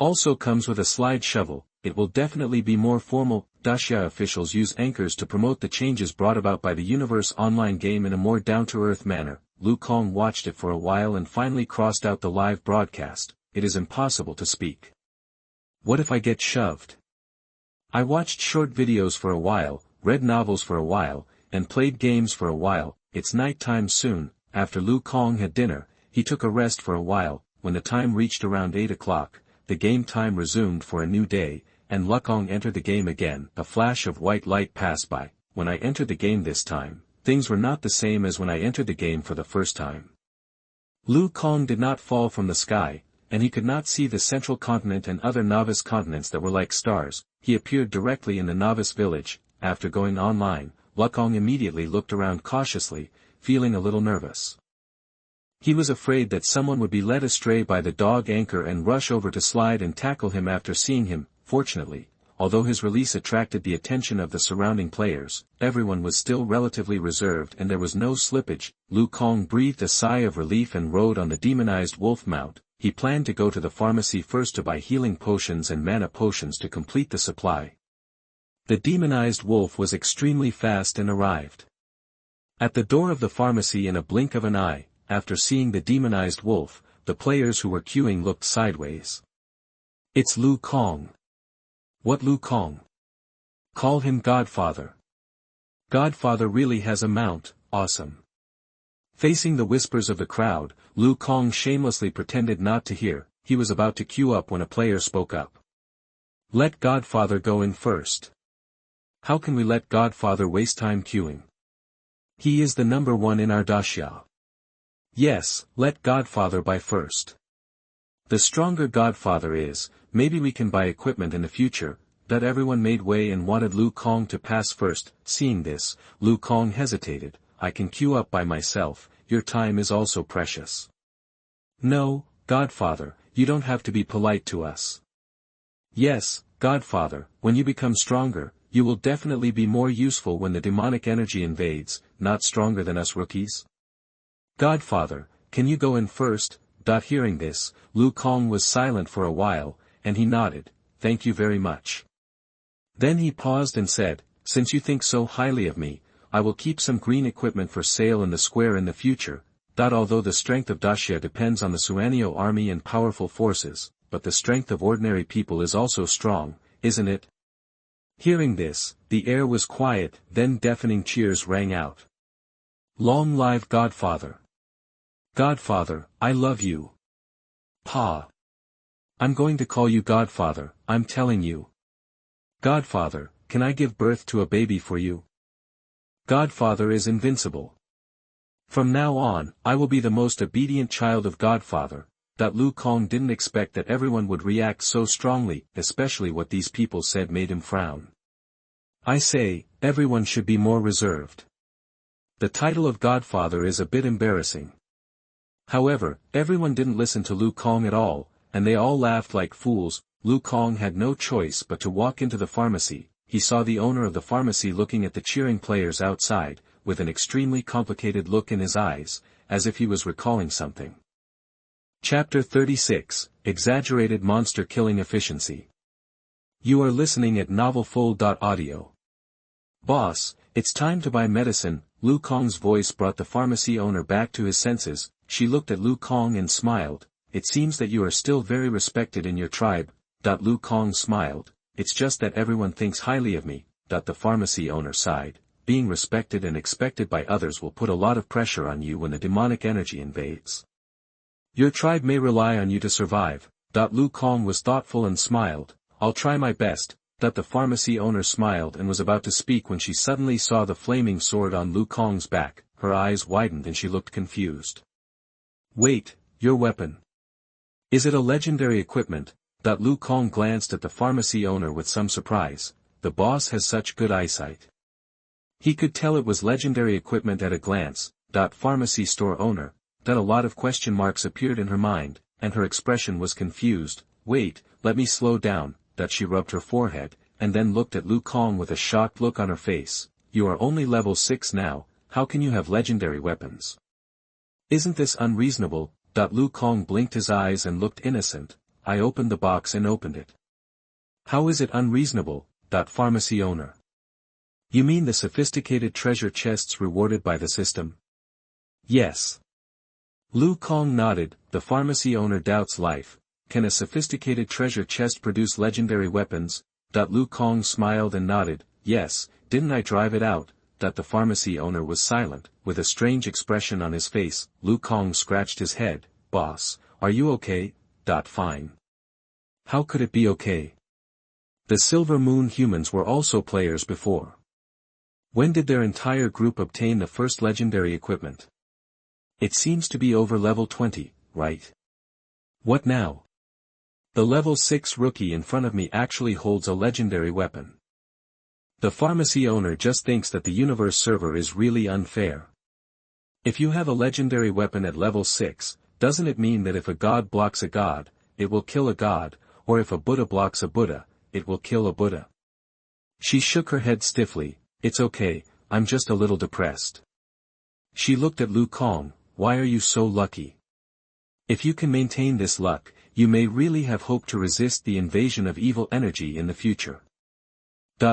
Speaker 1: Also comes with a slide shovel. It will definitely be more formal. Daxia officials use anchors to promote the changes brought about by the Universe Online game in a more down-to-earth manner. Lu Kong watched it for a while and finally crossed out the live broadcast. It is impossible to speak. What if I get shoved? I watched short videos for a while, read novels for a while, and played games for a while. It's night time soon. After Lu Kong had dinner, he took a rest for a while. When the time reached around 8 o'clock, the game time resumed for a new day, and Lu Kong entered the game again. A flash of white light passed by. When I entered the game this time, things were not the same as when I entered the game for the first time. Lu Kong did not fall from the sky, and he could not see the central continent and other novice continents that were like stars. He appeared directly in the novice village. After going online, Lu Kong immediately looked around cautiously, feeling a little nervous. He was afraid that someone would be led astray by the dog anchor and rush over to slide and tackle him after seeing him. Fortunately, although his release attracted the attention of the surrounding players, everyone was still relatively reserved and there was no slippage. Lu Kong breathed a sigh of relief and rode on the demonized wolf mount. He planned to go to the pharmacy first to buy healing potions and mana potions to complete the supply. The demonized wolf was extremely fast and arrived at the door of the pharmacy in a blink of an eye. After seeing the demonized wolf, the players who were queuing looked sideways. It's Lu Kong. What Lu Kong? Call him Godfather. Godfather really has a mount, awesome. Facing the whispers of the crowd, Lu Kong shamelessly pretended not to hear. He was about to queue up when a player spoke up. Let Godfather go in first. How can we let Godfather waste time queuing? He is the #1 in our dasha. Yes, let Godfather buy first. The stronger Godfather is, maybe we can buy equipment in the future. That everyone made way and wanted Lu Kong to pass first. Seeing this, Lu Kong hesitated. I can queue up by myself, your time is also precious. No, Godfather, you don't have to be polite to us. Yes, Godfather, when you become stronger, you will definitely be more useful when the demonic energy invades, not stronger than us rookies. Godfather, can you go in first? Hearing this, Lu Kong was silent for a while, and he nodded, thank you very much. Then he paused and said, since you think so highly of me, I will keep some green equipment for sale in the square in the future. Although the strength of Dacia depends on the Suanio army and powerful forces, but the strength of ordinary people is also strong, isn't it? Hearing this, the air was quiet, then deafening cheers rang out. Long live Godfather! Godfather, I love you! Pa! I'm going to call you Godfather, I'm telling you. Godfather, can I give birth to a baby for you? Godfather is invincible. From now on, I will be the most obedient child of Godfather. Lu Kong didn't expect that everyone would react so strongly, especially what these people said made him frown. I say, everyone should be more reserved. The title of Godfather is a bit embarrassing. However, everyone didn't listen to Lu Kong at all, and they all laughed like fools. Lu Kong had no choice but to walk into the pharmacy. He saw the owner of the pharmacy looking at the cheering players outside, with an extremely complicated look in his eyes, as if he was recalling something. Chapter 36, Exaggerated Monster Killing Efficiency. You are listening at novelfull.audio. Boss, it's time to buy medicine. Lu Kong's voice brought the pharmacy owner back to his senses. She looked at Lu Kong and smiled. It seems that you are still very respected in your tribe. Lu Kong smiled. It's just that everyone thinks highly of me. The pharmacy owner sighed. Being respected and expected by others will put a lot of pressure on you when the demonic energy invades. Your tribe may rely on you to survive. Lu Kong was thoughtful and smiled. I'll try my best. The pharmacy owner smiled and was about to speak when she suddenly saw the flaming sword on Lu Kong's back. Her eyes widened and she looked confused. Wait, your weapon. Is it a legendary equipment? Lu Kong glanced at the pharmacy owner with some surprise. The boss has such good eyesight. He could tell it was legendary equipment at a glance. Pharmacy store owner. A lot of question marks appeared in her mind, and her expression was confused. Wait, let me slow down. She rubbed her forehead, and then looked at Lu Kong with a shocked look on her face. You are only level 6 now, how can you have legendary weapons? Isn't this unreasonable? Lu Kong blinked his eyes and looked innocent. I opened the box and opened it. How is it unreasonable? Pharmacy owner. You mean the sophisticated treasure chests rewarded by the system? Yes. Lu Kong nodded. The pharmacy owner doubts life. Can a sophisticated treasure chest produce legendary weapons? Lu Kong smiled and nodded. Yes, didn't I drive it out? The pharmacy owner was silent, with a strange expression on his face. Lu Kong scratched his head. Boss, are you okay? Fine. How could it be okay? The Silver Moon humans were also players before. When did their entire group obtain the first legendary equipment? It seems to be over level 20, right? What now? The level 6 rookie in front of me actually holds a legendary weapon. The pharmacy owner just thinks that the universe server is really unfair. If you have a legendary weapon at level 6, doesn't it mean that if a god blocks a god, it will kill a god, or if a Buddha blocks a Buddha, it will kill a Buddha? She shook her head stiffly. It's okay, I'm just a little depressed. She looked at Lu Kong. Why are you so lucky? If you can maintain this luck, you may really have hope to resist the invasion of evil energy in the future.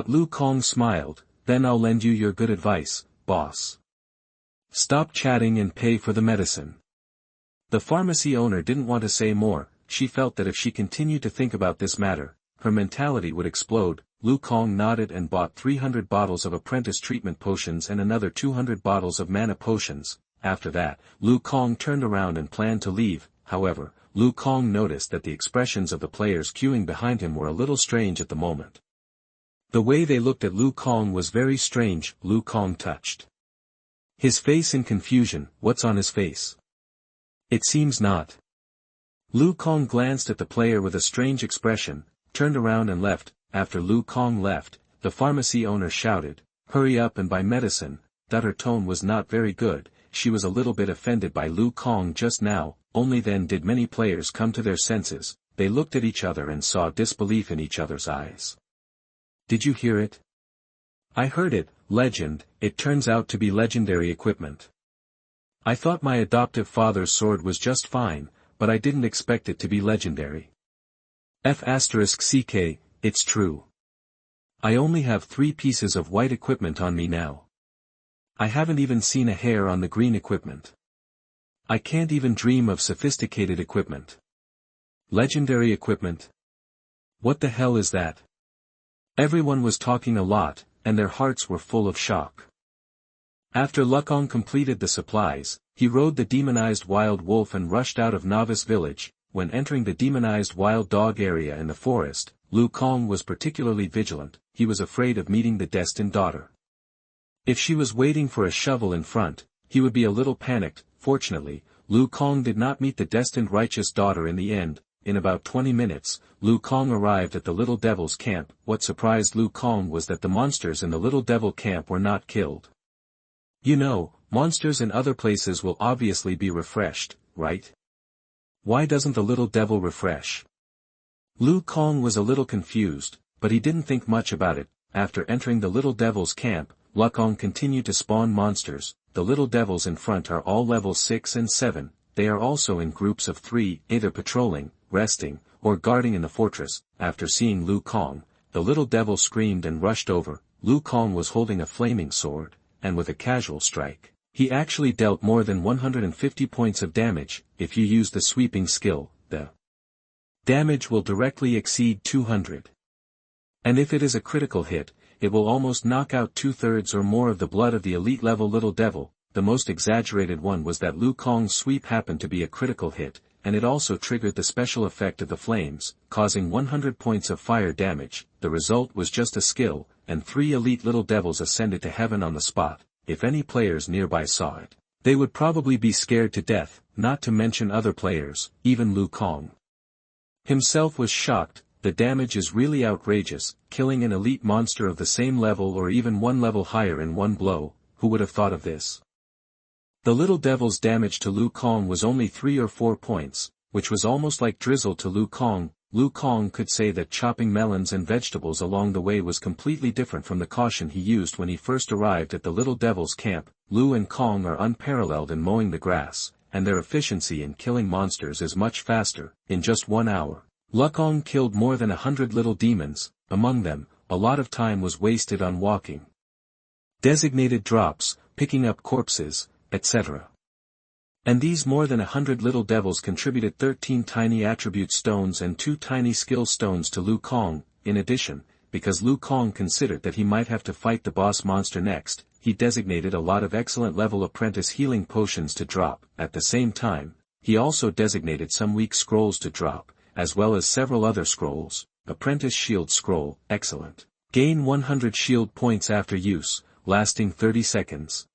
Speaker 1: Lu Kong smiled. Then I'll lend you your good advice, boss. Stop chatting and pay for the medicine. The pharmacy owner didn't want to say more. She felt that if she continued to think about this matter, her mentality would explode. Lu Kong nodded and bought 300 bottles of apprentice treatment potions and another 200 bottles of mana potions. After that, Lu Kong turned around and planned to leave. However, Lu Kong noticed that the expressions of the players queuing behind him were a little strange at the moment. The way they looked at Lu Kong was very strange. Lu Kong touched his face in confusion. What's on his face? It seems not. Lu Kong glanced at the player with a strange expression, turned around and left. After Lu Kong left, the pharmacy owner shouted, "Hurry up and buy medicine." That her tone was not very good. She was a little bit offended by Lu Kong just now. Only then did many players come to their senses. They looked at each other and saw disbelief in each other's eyes. Did you hear it? I heard it. Legend. It turns out to be legendary equipment. I thought my adoptive father's sword was just fine, but I didn't expect it to be legendary. F***ck, it's true. I only have 3 pieces of white equipment on me now. I haven't even seen a hair on the green equipment. I can't even dream of sophisticated equipment. Legendary equipment? What the hell is that? Everyone was talking a lot, and their hearts were full of shock. After Lu Kong completed the supplies, he rode the demonized wild wolf and rushed out of Novice Village. When entering the demonized wild dog area in the forest, Lu Kong was particularly vigilant. He was afraid of meeting the destined daughter. If she was waiting for a shovel in front, he would be a little panicked. Fortunately, Lu Kong did not meet the destined righteous daughter in the end. In about 20 minutes, Lu Kong arrived at the Little Devil's camp. What surprised Lu Kong was that the monsters in the Little Devil camp were not killed. You know, monsters in other places will obviously be refreshed, right? Why doesn't the Little Devil refresh? Lu Kong was a little confused, but he didn't think much about it. After entering the Little Devil's camp, Lu Kong continued to spawn monsters. The Little Devils in front are all level 6 and 7, they are also in groups of 3, either patrolling, resting, or guarding in the fortress. After seeing Lu Kong, the Little Devil screamed and rushed over. Lu Kong was holding a flaming sword, and with a casual strike, he actually dealt more than 150 points of damage. If you use the sweeping skill, the damage will directly exceed 200. And if it is a critical hit, it will almost knock out 2/3 or more of the blood of the elite level Little Devil. The most exaggerated one was that Lu Kong's sweep happened to be a critical hit, and it also triggered the special effect of the flames, causing 100 points of fire damage. The result was just a skill, and 3 elite Little Devils ascended to heaven on the spot. If any players nearby saw it, they would probably be scared to death, not to mention other players. Even Lu Kong himself was shocked. The damage is really outrageous, killing an elite monster of the same level or even 1 level higher in one blow. Who would have thought of this? The Little Devil's damage to Lu Kong was only 3 or 4 points, which was almost like drizzle to Lu Kong. Lu Kong could say that chopping melons and vegetables along the way was completely different from the caution he used when he first arrived at the Little Devil's camp. Lu and Kong are unparalleled in mowing the grass, and their efficiency in killing monsters is much faster. In just 1 hour, Lu Kong killed more than 100 little demons. Among them, a lot of time was wasted on walking, designated drops, picking up corpses, etc. And these more than 100 Little Devils contributed 13 tiny attribute stones and 2 tiny skill stones to Lu Kong. In addition, because Lu Kong considered that he might have to fight the boss monster next, he designated a lot of excellent level apprentice healing potions to drop. At the same time, he also designated some weak scrolls to drop, as well as several other scrolls. Apprentice Shield Scroll, excellent. Gain 100 shield points after use. lasting 30 seconds.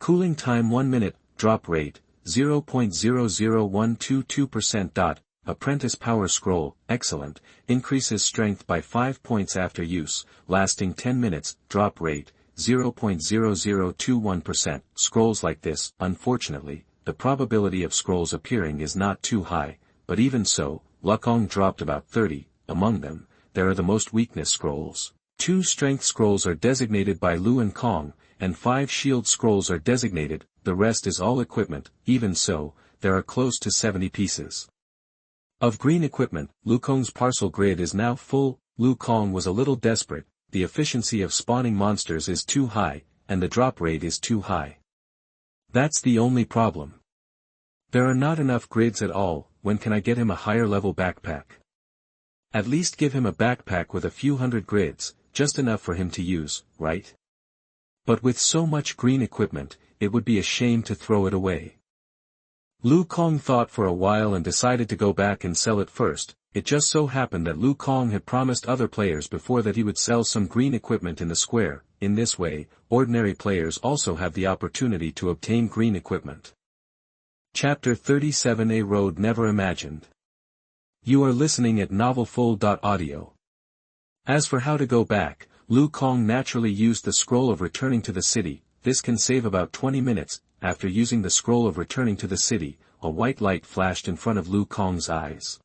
Speaker 1: Cooling time 1 minute, drop rate, 0.00122%. Apprentice power scroll, excellent, increases strength by 5 points after use, lasting 10 minutes, drop rate, 0.0021%. Scrolls like this, unfortunately, the probability of scrolls appearing is not too high, but even so, Wukong dropped about 30, among them, there are the most weakness scrolls. 2 strength scrolls are designated by Lu and Kong, and 5 shield scrolls are designated, the rest is all equipment, even so, there are close to 70 pieces of green equipment. Wukong's parcel grid is now full. Wukong was a little desperate, the efficiency of spawning monsters is too high, and the drop rate is too high. That's the only problem. There are not enough grids at all. When can I get him a higher level backpack? At least give him a backpack with a few hundred grids, just enough for him to use, right? But with so much green equipment, it would be a shame to throw it away. Wukong thought for a while and decided to go back and sell it first. It just so happened that Wukong had promised other players before that he would sell some green equipment in the square. In this way, ordinary players also have the opportunity to obtain green equipment. Chapter 37: A Road Never Imagined. You are listening at novelfull.audio. As for how to go back, Wukong naturally used the scroll of returning to the city. This can save about 20 minutes. After using the scroll of returning to the city, a white light flashed in front of Wukong's eyes.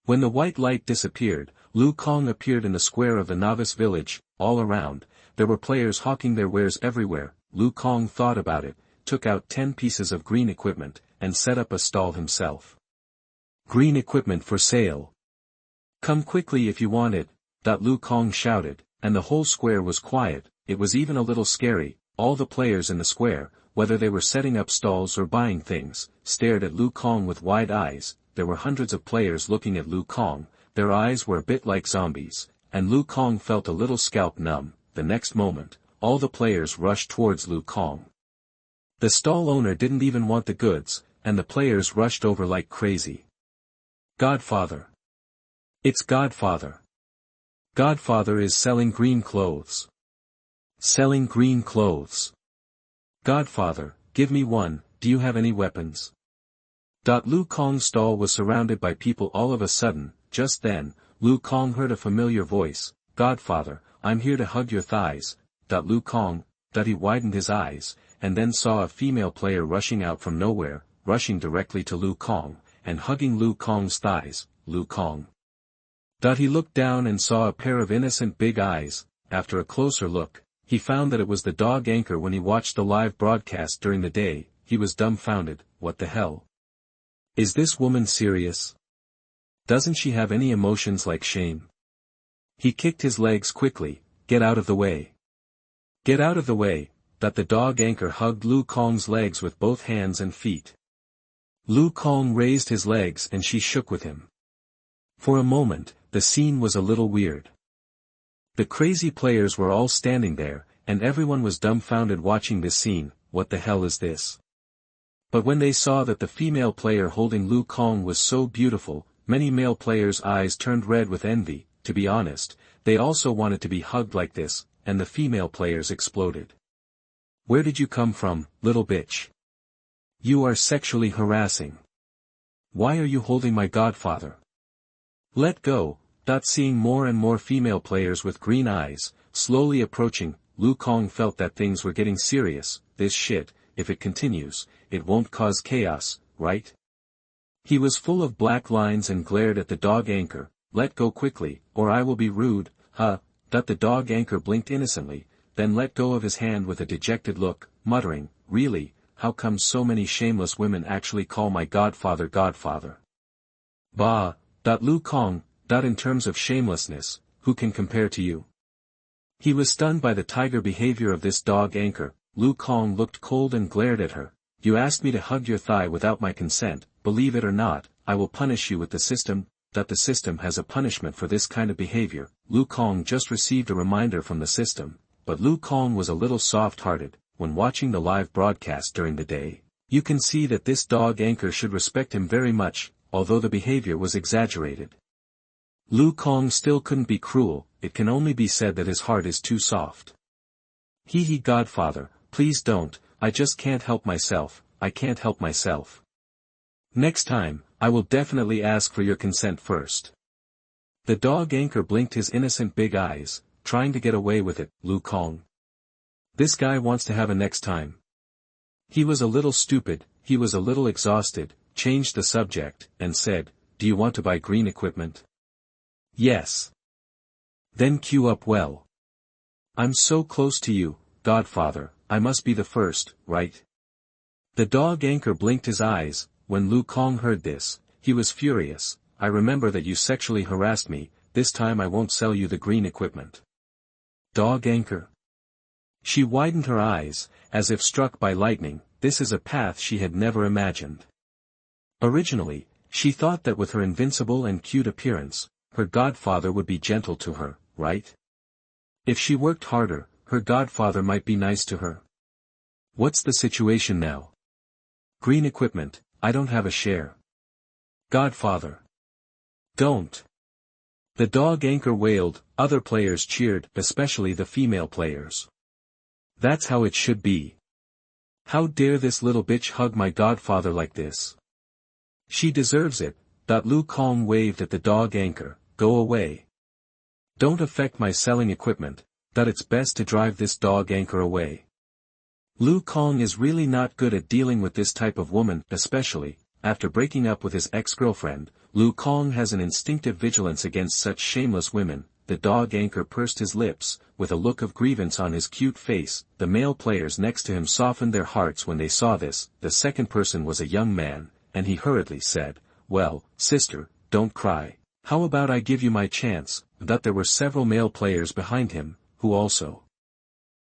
Speaker 1: When the white light disappeared, Wukong appeared in the square of the novice village. All around, there were players hawking their wares everywhere. Wukong thought about it, took out 10 pieces of green equipment, and set up a stall himself. Green equipment for sale. Come quickly if you want it, Wukong shouted, and the whole square was quiet. It was even a little scary. All the players in the square, whether they were setting up stalls or buying things, stared at Wukong with wide eyes. There were hundreds of players looking at Wukong, their eyes were a bit like zombies, and Wukong felt a little scalp numb. The next moment, all the players rushed towards Wukong. The stall owner didn't even want the goods, and the players rushed over like crazy. Godfather. It's Godfather. Godfather is selling green clothes. Selling green clothes. Godfather, give me one, do you have any weapons? Wukong's stall was surrounded by people all of a sudden. Just then, Wukong heard a familiar voice. Godfather, I'm here to hug your thighs. Wukong, he widened his eyes, and then saw a female player rushing out from nowhere, rushing directly to Wukong, and hugging Wukong's thighs. Wukong. He looked down and saw a pair of innocent big eyes. After a closer look, he found that it was the dog anchor. When he watched the live broadcast during the day, he was dumbfounded. What the hell? Is this woman serious? Doesn't she have any emotions like shame? He kicked his legs quickly. Get out of the way. Get out of the way. The dog anchor hugged Wukong's legs with both hands and feet. Wukong raised his legs and she shook with him. For a moment, the scene was a little weird. The crazy players were all standing there, and everyone was dumbfounded watching this scene. What the hell is this? But when they saw that the female player holding Wukong was so beautiful, many male players' eyes turned red with envy. To be honest, they also wanted to be hugged like this, and the female players exploded. Where did you come from, little bitch? You are sexually harassing. Why are you holding my godfather? Let go. Seeing more and more female players with green eyes, slowly approaching, Wukong felt that things were getting serious. This shit, if it continues, it won't cause chaos, right? He was full of black lines and glared at the dog anchor. Let go quickly, or I will be rude. The dog anchor blinked innocently, then let go of his hand with a dejected look, muttering, really, how come so many shameless women actually call my godfather godfather? Bah, Wukong, in terms of shamelessness, who can compare to you? He was stunned by the tiger behavior of this dog anchor. Wukong looked cold and glared at her. You asked me to hug your thigh without my consent. Believe it or not, I will punish you with the system. The system has a punishment for this kind of behavior. Wukong just received a reminder from the system, but Wukong was a little soft-hearted. When watching the live broadcast during the day, you can see that this dog anchor should respect him very much, although the behavior was exaggerated. Wukong still couldn't be cruel. It can only be said that his heart is too soft. Hee hee godfather, please don't, I just can't help myself, I can't help myself. Next time, I will definitely ask for your consent first. The dog anchor blinked his innocent big eyes, trying to get away with it, Lu Kong. This guy wants to have a next time. He was a little stupid, he was a little exhausted, changed the subject, and said, do you want to buy green equipment? Yes. Then queue up well. I'm so close to you, godfather, I must be the first, right? The dog anchor blinked his eyes. When Lu Kong heard this, he was furious. I remember that you sexually harassed me, this time I won't sell you the green equipment. Dog anchor. She widened her eyes, as if struck by lightning. This is a path she had never imagined. Originally, she thought that with her invincible and cute appearance, her godfather would be gentle to her, right? If she worked harder, her godfather might be nice to her. What's the situation now? Green equipment, I don't have a share. Godfather. Don't. The dog anchor wailed, other players cheered, especially the female players. That's how it should be. How dare this little bitch hug my godfather like this? She deserves it. Lu Kong waved at the dog anchor, go away. Don't affect my selling equipment, it's best to drive this dog anchor away. Lu Kong is really not good at dealing with this type of woman, especially, after breaking up with his ex-girlfriend. Lu Kong has an instinctive vigilance against such shameless women. The dog anchor pursed his lips, with a look of grievance on his cute face. The male players next to him softened their hearts when they saw this. The second person was a young man, and he hurriedly said, well, sister, don't cry. How about I give you my chance? There were several male players behind him, who also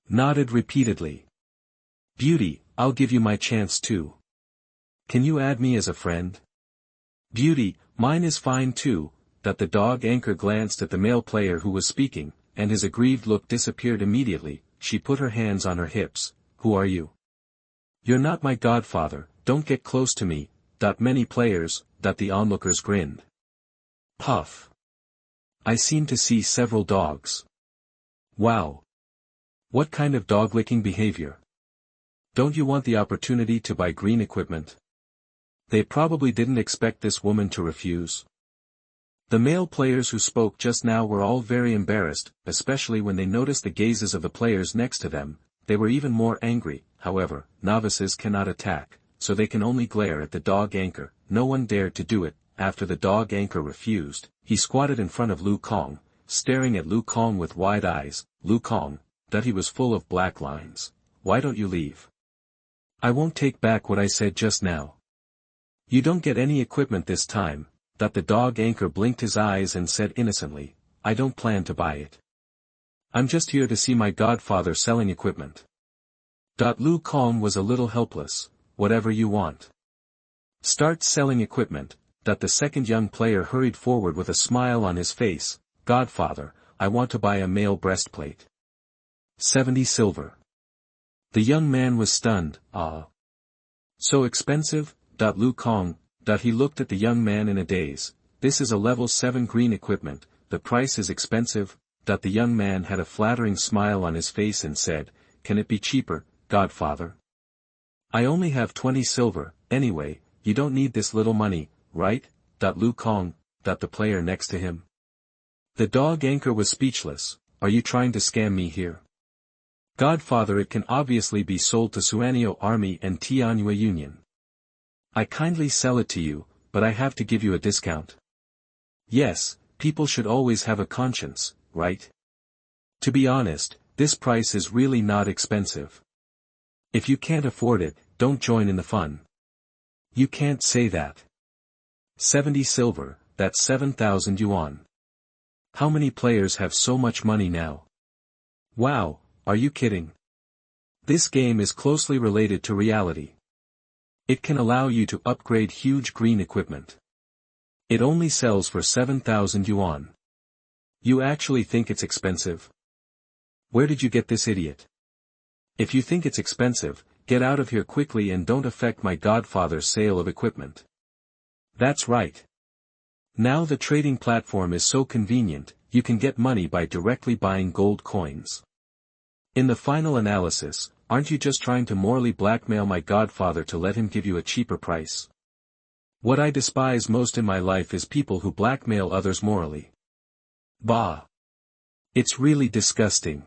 Speaker 1: nodded repeatedly. Beauty, I'll give you my chance too. Can you add me as a friend? Beauty, mine is fine too. The dog anchor glanced at the male player who was speaking, and his aggrieved look disappeared immediately. She put her hands on her hips. Who are you? You're not my godfather, don't get close to me. Many players, the onlookers grinned. Puff. I seem to see several dogs. Wow. What kind of dog-licking behavior? Don't you want the opportunity to buy green equipment? They probably didn't expect this woman to refuse. The male players who spoke just now were all very embarrassed, especially when they noticed the gazes of the players next to them. They were even more angry. However, novices cannot attack, so they can only glare at the dog anchor. No one dared to do it. After the dog anchor refused, he squatted in front of Lu Kong, staring at Lu Kong with wide eyes. Lu Kong, he was full of black lines. Why don't you leave? I won't take back what I said just now. You don't get any equipment this time. The dog anchor blinked his eyes and said innocently, I don't plan to buy it. I'm just here to see my godfather selling equipment. Lu Kong was a little helpless. Whatever you want. Start selling equipment. The second young player hurried forward with a smile on his face. Godfather, I want to buy a male breastplate. 70 silver. The young man was stunned. Ah. So expensive? Lu Kong. He looked at the young man in a daze. This is a level 7 green equipment, the price is expensive. The young man had a flattering smile on his face and said, can it be cheaper, godfather? I only have 20 silver, anyway, you don't need this little money, right? Lu Kong. The player next to him. The dog anchor was speechless. Are you trying to scam me here? Godfather, it can obviously be sold to Suanio Army and Tianyue Union. I kindly sell it to you, but I have to give you a discount. Yes, people should always have a conscience, right? To be honest, this price is really not expensive. If you can't afford it, don't join in the fun. You can't say that. 70 silver, that's 7,000 yuan. How many players have so much money now? Wow, are you kidding? This game is closely related to reality. It can allow you to upgrade huge green equipment. It only sells for 7,000 yuan. You actually think it's expensive? Where did you get this idiot? If you think it's expensive, get out of here quickly and don't affect my godfather's sale of equipment. That's right. Now the trading platform is so convenient, you can get money by directly buying gold coins. In the final analysis, aren't you just trying to morally blackmail my godfather to let him give you a cheaper price? What I despise most in my life is people who blackmail others morally. Bah! It's really disgusting.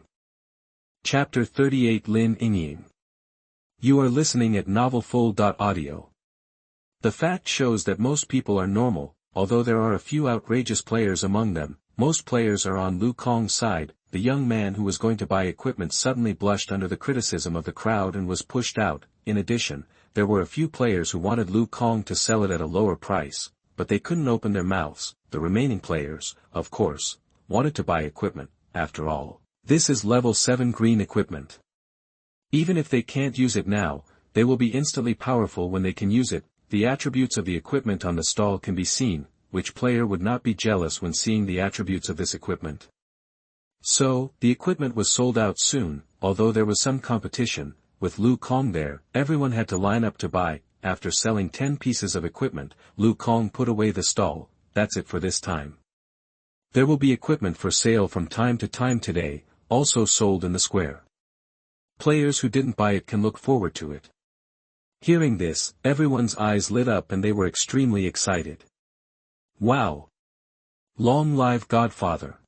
Speaker 1: Chapter 38 Lin Yingying. You are listening at novelfull.audio. The fact shows that most people are normal, although there are a few outrageous players among them. Most players are on Lu Kong's side. The young man who was going to buy equipment suddenly blushed under the criticism of the crowd and was pushed out. In addition, there were a few players who wanted Lu Kong to sell it at a lower price, but they couldn't open their mouths. The remaining players, of course, wanted to buy equipment. After all, this is level 7 green equipment. Even if they can't use it now, they will be instantly powerful when they can use it. The attributes of the equipment on the stall can be seen. Which player would not be jealous when seeing the attributes of this equipment? So, the equipment was sold out soon. Although there was some competition, with Lu Kong there, everyone had to line up to buy. After selling 10 pieces of equipment, Lu Kong put away the stall. That's it for this time. There will be equipment for sale from time to time today, also sold in the square. Players who didn't buy it can look forward to it. Hearing this, everyone's eyes lit up and they were extremely excited. Wow! Long live Godfather!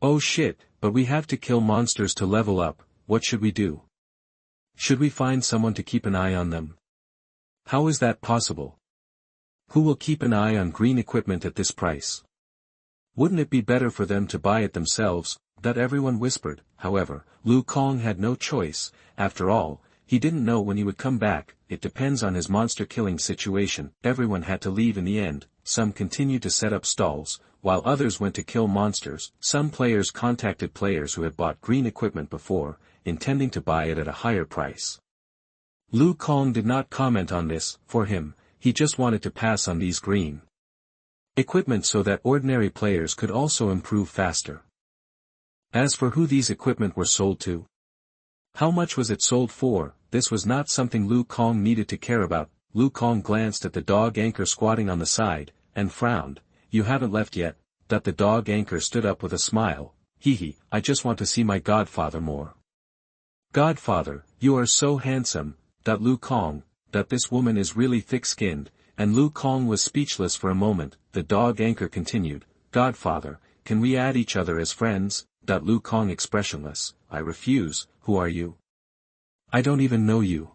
Speaker 1: Oh shit, but we have to kill monsters to level up. What should we do? Should we find someone to keep an eye on them? How is that possible? Who will keep an eye on green equipment at this price? Wouldn't it be better for them to buy it themselves? That everyone whispered. However, Lu Kong had no choice. After all, he didn't know when he would come back. It depends on his monster killing situation. Everyone had to leave in the end. Some continued to set up stalls, while others went to kill monsters. Some players contacted players who had bought green equipment before, intending to buy it at a higher price. Lu Kong did not comment on this. For him, he just wanted to pass on these green equipment so that ordinary players could also improve faster. As for who these equipment were sold to, how much was it sold for? This was not something Lu Kong needed to care about. Lu Kong glanced at the dog anchor squatting on the side, and frowned. You haven't left yet? That the dog anchor stood up with a smile. Hee, I just want to see my godfather more. Godfather, you are so handsome. Lu Kong, that this woman is really thick-skinned, and Lu Kong was speechless for a moment. The dog anchor continued. Godfather, can we add each other as friends? Lu Kong expressionless. I refuse. Who are you? I don't even know you.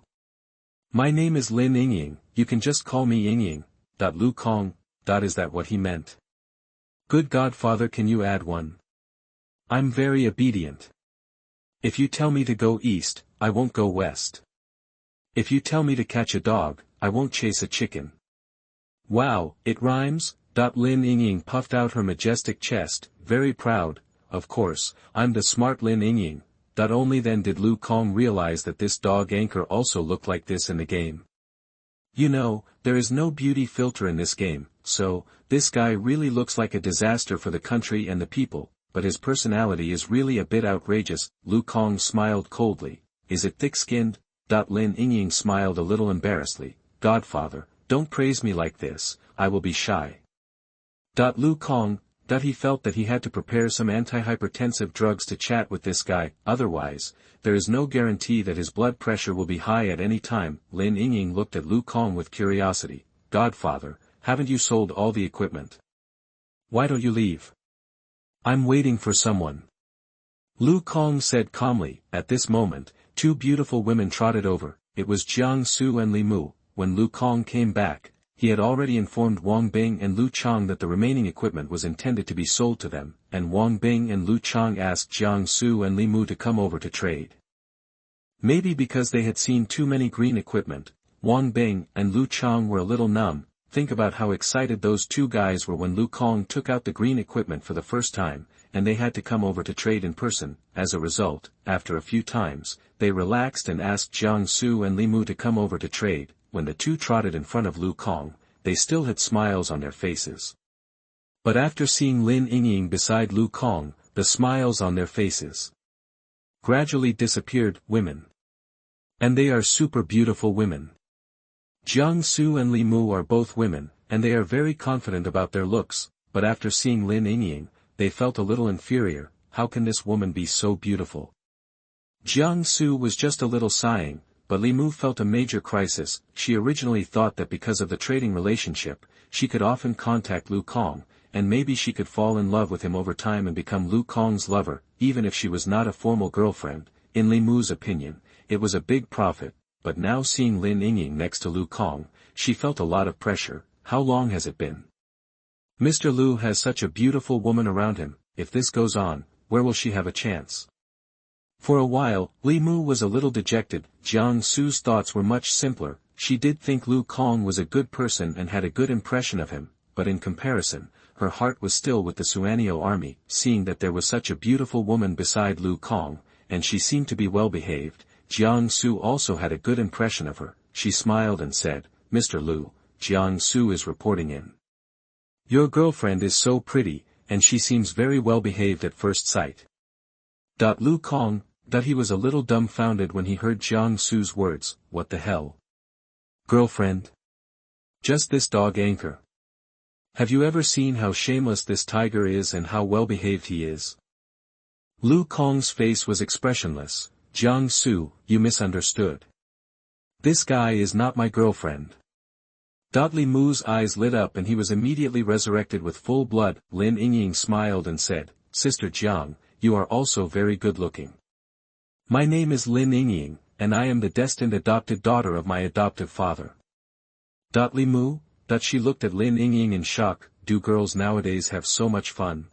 Speaker 1: My name is Lin Yingying. You can just call me Yingying. Lu Kong. Is that what he meant? Good Godfather, can you add one? I'm very obedient. If you tell me to go east, I won't go west. If you tell me to catch a dog, I won't chase a chicken. Wow, it rhymes? Lin Yingying puffed out her majestic chest, very proud. Of course, I'm the smart Lin Yingying. Only then did Lu Kong realize that this dog anchor also looked like this in the game. You know, there is no beauty filter in this game, so, this guy really looks like a disaster for the country and the people, but his personality is really a bit outrageous. Lu Kong smiled coldly. Is it thick-skinned? Lin Yingying smiled a little embarrassedly. Godfather, don't praise me like this, I will be shy. Lu Kong, he felt that he had to prepare some antihypertensive drugs to chat with this guy, otherwise, there is no guarantee that his blood pressure will be high at any time. Lin Yingying looked at Lu Kong with curiosity. Godfather, haven't you sold all the equipment? Why don't you leave? I'm waiting for someone. Lu Kong said calmly. At this moment, two beautiful women trotted over. It was Jiang Su and Li Mu. When Lu Kong came back, he had already informed Wang Bing and Lu Chang that the remaining equipment was intended to be sold to them, and Wang Bing and Lu Chang asked Jiang Su and Li Mu to come over to trade. Maybe because they had seen too many green equipment, Wang Bing and Lu Chang were a little numb. Think about how excited those two guys were when Lu Kong took out the green equipment for the first time, and they had to come over to trade in person. As a result, after a few times, they relaxed and asked Jiang Su and Li Mu to come over to trade. When the two trotted in front of Lu Kong, they still had smiles on their faces. But after seeing Lin Yingying beside Lu Kong, the smiles on their faces gradually disappeared. Women. And they are super beautiful women. Jiang Su and Li Mu are both women, and they are very confident about their looks, but after seeing Lin Yingying, they felt a little inferior. How can this woman be so beautiful? Jiangsu was just a little sighing, but Li Mu felt a major crisis. She originally thought that because of the trading relationship, she could often contact Lu Kong, and maybe she could fall in love with him over time and become Lu Kong's lover, even if she was not a formal girlfriend. In Li Mu's opinion, it was a big profit, but now seeing Lin Yingying next to Lu Kong, she felt a lot of pressure. How long has it been? Mr. Lu has such a beautiful woman around him. If this goes on, where will she have a chance? For a while, Li Mu was a little dejected. Jiangsu's thoughts were much simpler. She did think Lu Kong was a good person and had a good impression of him, but in comparison, her heart was still with the Suanio army. Seeing that there was such a beautiful woman beside Lu Kong, and she seemed to be well behaved, Jiangsu also had a good impression of her. She smiled and said, "Mr. Lu, Jiangsu is reporting in. Your girlfriend is so pretty, and she seems very well behaved at first sight." Lu Kong, he was a little dumbfounded when he heard Jiangsu's words. What the hell? Girlfriend? Just this dog anchor. Have you ever seen how shameless this tiger is and how well behaved he is? Lu Kong's face was expressionless. Jiangsu, you misunderstood. This guy is not my girlfriend. Li Mu's eyes lit up and he was immediately resurrected with full blood. Lin Yingying smiled and said, Sister Jiang, you are also very good looking. My name is Lin Yingying, and I am the destined adopted daughter of my adoptive father. Li Mu, she looked at Lin Yingying in shock. Do girls nowadays have so much fun?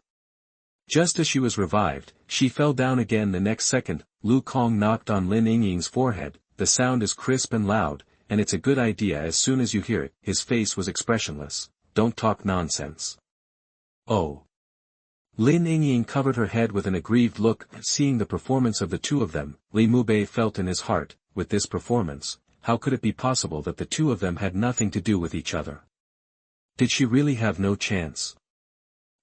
Speaker 1: Just as she was revived, she fell down again the next second. Lu Kong knocked on Lin Yingying's forehead. The sound is crisp and loud, and it's a good idea as soon as you hear it. His face was expressionless. Don't talk nonsense. Oh. Lin Yingying covered her head with an aggrieved look. Seeing the performance of the two of them, Li Mubei felt in his heart, with this performance, how could it be possible that the two of them had nothing to do with each other? Did she really have no chance?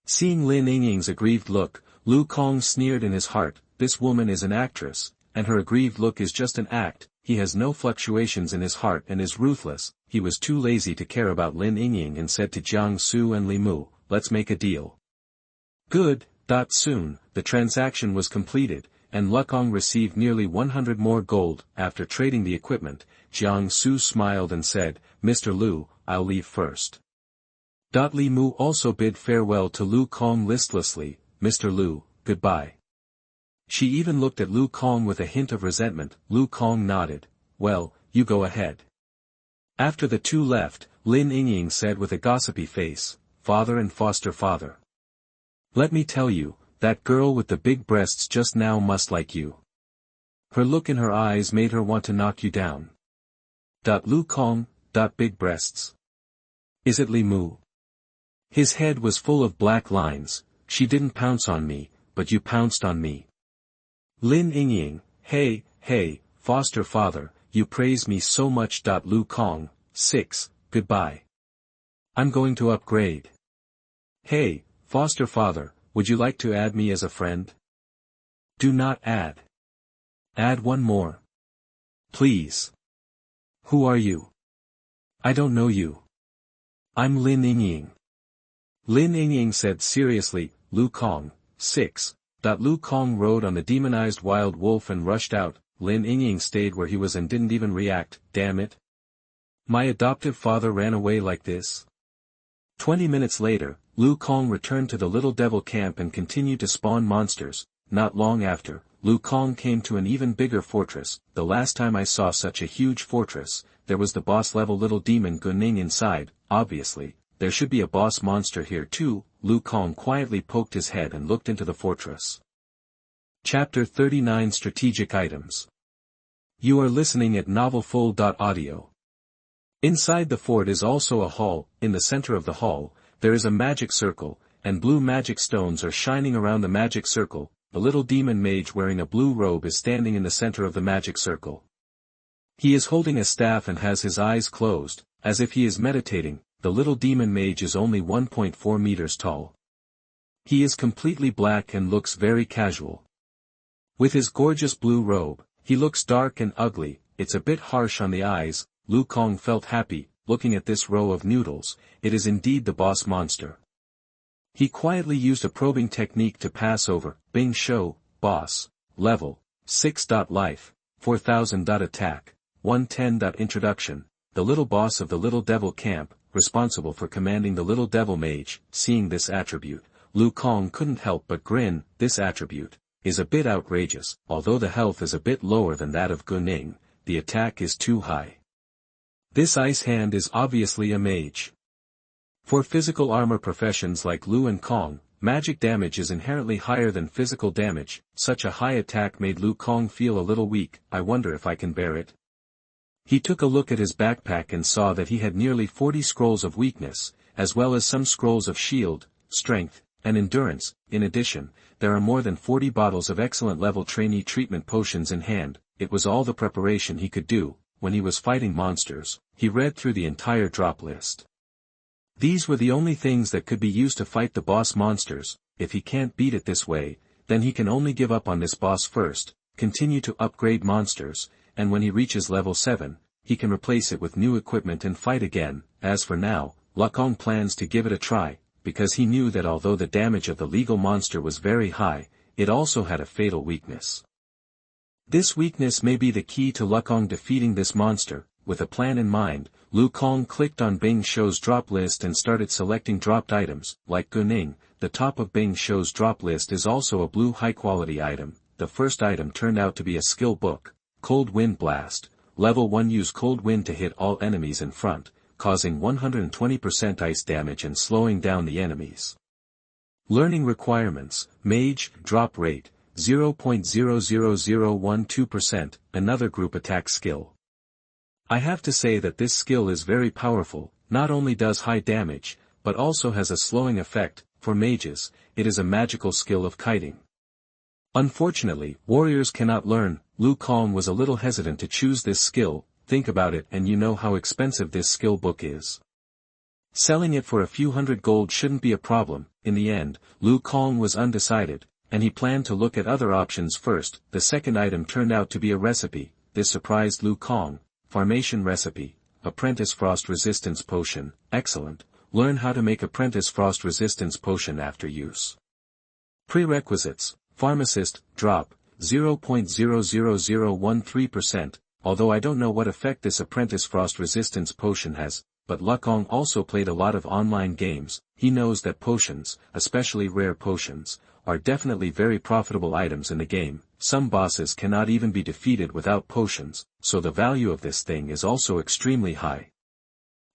Speaker 1: Seeing Lin Yingying's aggrieved look, Lu Kong sneered in his heart. This woman is an actress, and her aggrieved look is just an act. He has no fluctuations in his heart and is ruthless. He was too lazy to care about Lin Yingying and said to Jiangsu and Li Mu, let's make a deal. Good. Soon, the transaction was completed, and Lu Kong received nearly 100 more gold. After trading the equipment, Jiangsu smiled and said, Mr. Lu, I'll leave first. Li Mu also bid farewell to Lu Kong listlessly. Mr. Lu, goodbye. She even looked at Lu Kong with a hint of resentment. Lu Kong nodded. Well, you go ahead. After the two left, Lin Yingying said with a gossipy face, Father and foster father. Let me tell you, that girl with the big breasts just now must like you. Her look in her eyes made her want to knock you down. Lu Kong, big breasts. Is it Li Mu? His head was full of black lines. She didn't pounce on me, but you pounced on me. Lin Yingying, hey, foster father, you praise me so much. Lu Kong, 6, goodbye. I'm going to upgrade. Hey, foster father, would you like to add me as a friend? Do not add. Add one more. Please. Who are you? I don't know you. I'm Lin Yingying. Lin Yingying said seriously. Lu Kong, 6. Lu Kong rode on the demonized wild wolf and rushed out. Lin Yingying stayed where he was and didn't even react. Damn it. My adoptive father ran away like this. 20 minutes later, Lu Kong returned to the Little Devil camp and continued to spawn monsters. Not long after, Lu Kong came to an even bigger fortress. The last time I saw such a huge fortress, there was the boss-level little demon Gunning inside. Obviously, there should be a boss monster here too. Lu Kong quietly poked his head and looked into the fortress. Chapter 39 Strategic Items. You are listening at novelfull.audio. Inside the fort is also a hall. In the center of the hall, there is a magic circle, and blue magic stones are shining around the magic circle. The little demon mage wearing a blue robe is standing in the center of the magic circle. He is holding a staff and has his eyes closed, as if he is meditating. The little demon mage is only 1.4 meters tall. He is completely black and looks very casual. With his gorgeous blue robe, he looks dark and ugly. It's a bit harsh on the eyes. Lu Kong felt happy, looking at this row of noodles. It is indeed the boss monster. He quietly used a probing technique to pass over. Bing Shou, boss, level, 6. Life, 4000. Attack, 110. Introduction, the little boss of the Little Devil camp, responsible for commanding the Little Devil Mage. Seeing this attribute, Lu Kong couldn't help but grin. This attribute is a bit outrageous. Although the health is a bit lower than that of Yingying, the attack is too high. This ice hand is obviously a mage. For physical armor professions like Lu and Kong, magic damage is inherently higher than physical damage. Such a high attack made Lu Kong feel a little weak. I wonder if I can bear it. He took a look at his backpack and saw that he had nearly 40 scrolls of weakness, as well as some scrolls of shield, strength, and endurance. In addition, there are more than 40 bottles of excellent level trainee treatment potions in hand. It was all the preparation he could do. When he was fighting monsters, he read through the entire drop list. These were the only things that could be used to fight the boss monsters. If he can't beat it this way, then he can only give up on this boss first, continue to upgrade monsters, and when he reaches level 7, he can replace it with new equipment and fight again. As for now, Lu Kong plans to give it a try, because he knew that although the damage of the legal monster was very high, it also had a fatal weakness. This weakness may be the key to Lu Kong defeating this monster. With a plan in mind, Lu Kong clicked on Bing Shou's drop list and started selecting dropped items. Like Yingying, the top of Bing Shou's drop list is also a blue high-quality item. The first item turned out to be a skill book, Cold Wind Blast. Level 1. Use Cold Wind to hit all enemies in front, causing 120% ice damage and slowing down the enemies. Learning requirements, Mage, drop rate, 0.00012%, another group attack skill. I have to say that this skill is very powerful. Not only does high damage, but also has a slowing effect. For mages, it is a magical skill of kiting. Unfortunately, warriors cannot learn. Lu Kong was a little hesitant to choose this skill. Think about it and you know how expensive this skill book is. Selling it for a few hundred gold shouldn't be a problem. In the end, Lu Kong was undecided, and he planned to look at other options first. The second item turned out to be a recipe. This surprised Lu Kong. Formation recipe, Apprentice Frost Resistance Potion, excellent. Learn how to make Apprentice Frost Resistance Potion after use. Prerequisites, Pharmacist, drop, 0.00013%, although I don't know what effect this Apprentice Frost Resistance Potion has, but Lu Kong also played a lot of online games. He knows that potions, especially rare potions, are definitely very profitable items in the game. Some bosses cannot even be defeated without potions, so the value of this thing is also extremely high.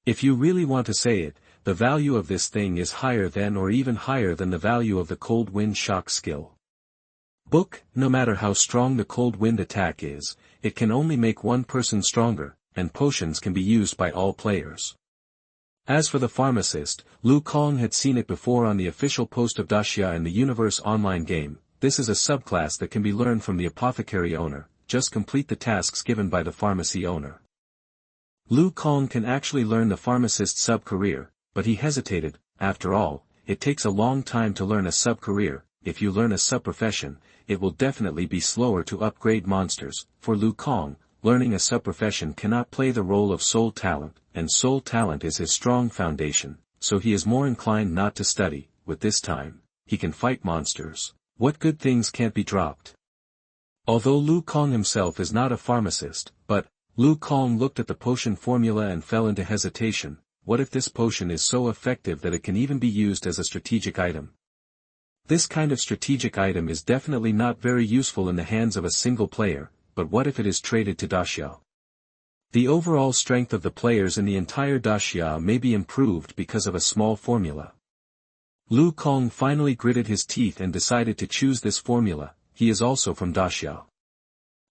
Speaker 1: If you really want to say it, the value of this thing is higher than or even higher than the value of the Cold Wind Shock skill. Book, no matter how strong the Cold Wind attack is, it can only make one person stronger, and potions can be used by all players. As for the pharmacist, Lu Kong had seen it before on the official post of Daxia in the Universe online game. This is a subclass that can be learned from the apothecary owner. Just complete the tasks given by the pharmacy owner. Lu Kong can actually learn the pharmacist sub-career, but he hesitated. After all, it takes a long time to learn a sub-career. If you learn a sub-profession, it will definitely be slower to upgrade monsters. For Lu Kong, learning a sub-profession cannot play the role of soul talent, and soul talent is his strong foundation, so he is more inclined not to study. With this time, he can fight monsters. What good things can't be dropped? Although Lu Kong himself is not a pharmacist, but Lu Kong looked at the potion formula and fell into hesitation. What if this potion is so effective that it can even be used as a strategic item? This kind of strategic item is definitely not very useful in the hands of a single player, but what if it is traded to Daxia? The overall strength of the players in the entire Daxia may be improved because of a small formula. Lu Kong finally gritted his teeth and decided to choose this formula. He is also from Daxia.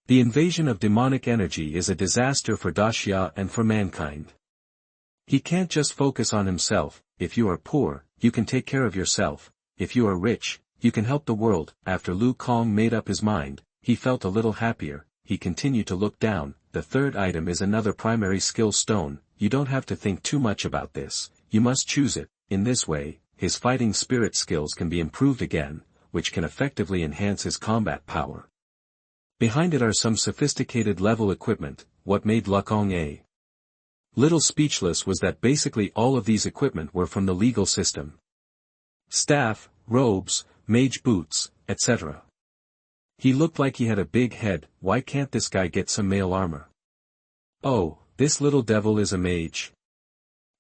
Speaker 1: The invasion of demonic energy is a disaster for Daxia and for mankind. He can't just focus on himself. If you are poor, you can take care of yourself. If you are rich, you can help the world. After Lu Kong made up his mind, he felt a little happier. He continued to look down. The third item is another primary skill stone. You don't have to think too much about this. You must choose it. In this way, his fighting spirit skills can be improved again, which can effectively enhance his combat power. Behind it are some sophisticated level equipment. What made Lu Kong a little speechless was that basically all of these equipment were from the legal system. Staff, robes, mage boots, etc. He looked like he had a big head. Why can't this guy get some mail armor? Oh, this little devil is a mage.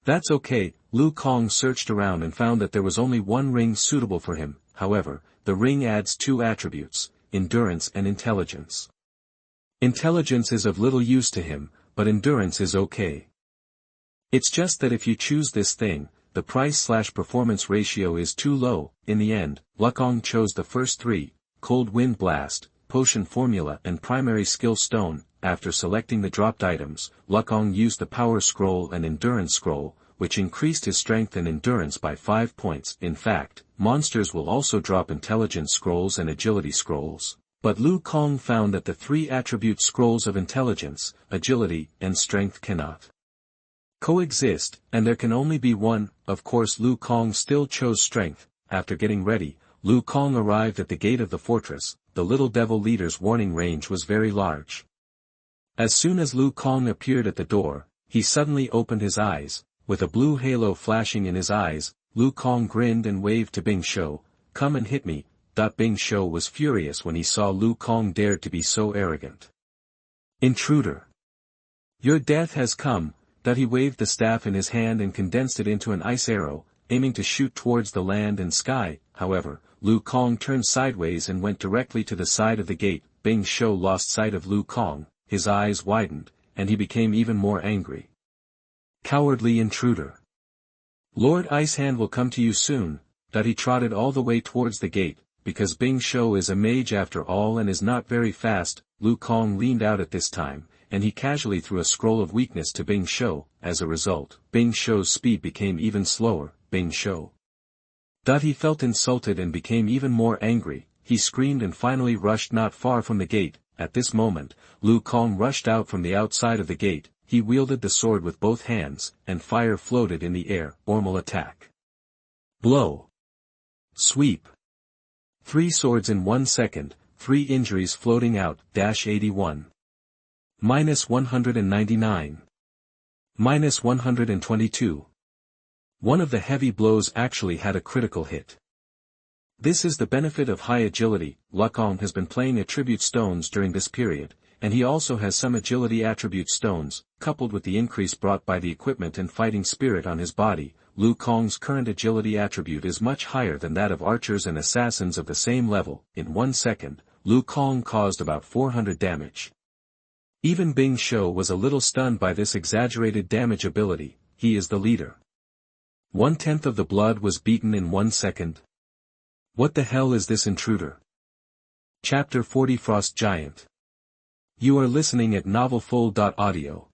Speaker 1: That's okay. Lu Kong searched around and found that there was only one ring suitable for him. However, the ring adds two attributes, endurance and intelligence. Intelligence is of little use to him, but endurance is okay. It's just that if you choose this thing, the price/performance ratio is too low. In the end, Lu Kong chose the first three, Cold Wind Blast, Potion Formula and Primary Skill Stone. After selecting the dropped items, Lu Kong used the Power Scroll and Endurance Scroll, which increased his strength and endurance by 5 points. In fact, monsters will also drop Intelligence Scrolls and Agility Scrolls. But Lu Kong found that the three attribute scrolls of intelligence, agility, and strength cannot coexist, and there can only be one. Of course Lu Kong still chose strength. After getting ready, Lu Kong arrived at the gate of the fortress. The little devil leader's warning range was very large. As soon as Lu Kong appeared at the door, he suddenly opened his eyes. With a blue halo flashing in his eyes, Lu Kong grinned and waved to Bing Shou, "Come and hit me." Bing Shou was furious when he saw Lu Kong dared to be so arrogant. "Intruder! Your death has come." He waved the staff in his hand and condensed it into an ice arrow, aiming to shoot towards the land and sky. However, Lu Kong turned sideways and went directly to the side of the gate. Bing Shou lost sight of Lu Kong, his eyes widened, and he became even more angry. "Cowardly intruder! Lord Icehand will come to you soon." He trotted all the way towards the gate, because Bing Shou is a mage after all and is not very fast. Lu Kong leaned out at this time, and he casually threw a scroll of weakness to Bing Shou. As a result, Bing Shou's speed became even slower. Bing Shou. He felt insulted and became even more angry. He screamed and finally rushed not far from the gate. At this moment, Lu Kong rushed out from the outside of the gate. He wielded the sword with both hands, and fire floated in the air. Normal attack. Blow. Sweep. 3 swords in 1 second, 3 injuries floating out. -81. -199. -122. One of the heavy blows actually had a critical hit. This is the benefit of high agility. Lu Kong has been playing attribute stones during this period, and he also has some agility attribute stones, coupled with the increase brought by the equipment and fighting spirit on his body. Lu Kong's current agility attribute is much higher than that of archers and assassins of the same level. In 1 second, Lu Kong caused about 400 damage. Even Bing Shou was a little stunned by this exaggerated damage ability. He is the leader. 1/10 of the blood was beaten in 1 second. What the hell is this intruder? Chapter 40 Frost Giant. You are listening at novelfull.audio.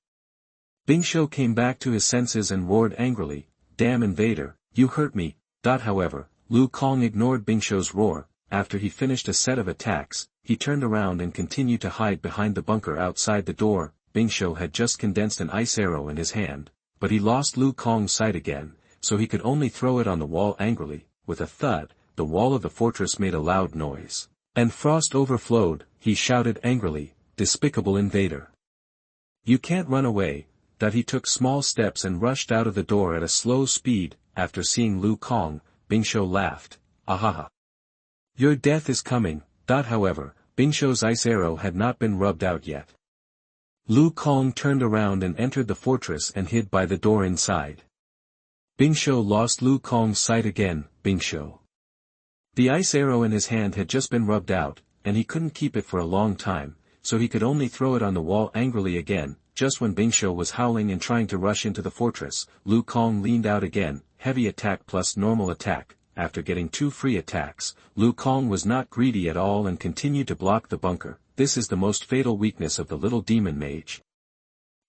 Speaker 1: Bing Shou came back to his senses and roared angrily, "Damn invader, you hurt me." However, Lu Kong ignored Bing Shou's roar. After he finished a set of attacks, he turned around and continued to hide behind the bunker outside the door. Bing Shou had just condensed an ice arrow in his hand, but he lost Lu Kong's sight again, so he could only throw it on the wall angrily. With a thud, the wall of the fortress made a loud noise, and frost overflowed. He shouted angrily, "Despicable invader! You can't run away." He took small steps and rushed out of the door at a slow speed. After seeing Lu Kong, Bing Shou laughed, "Ahaha! Your death is coming." However, Bing Shou's ice arrow had not been rubbed out yet. Lu Kong turned around and entered the fortress and hid by the door inside. Bing Shou lost Lu Kong's sight again. Bing Shou. The ice arrow in his hand had just been rubbed out, and he couldn't keep it for a long time, so he could only throw it on the wall angrily again. Just when Bing Shou was howling and trying to rush into the fortress, Lu Kong leaned out again. Heavy attack plus normal attack. After getting 2 free attacks, Lu Kong was not greedy at all and continued to block the bunker. This is the most fatal weakness of the little demon mage.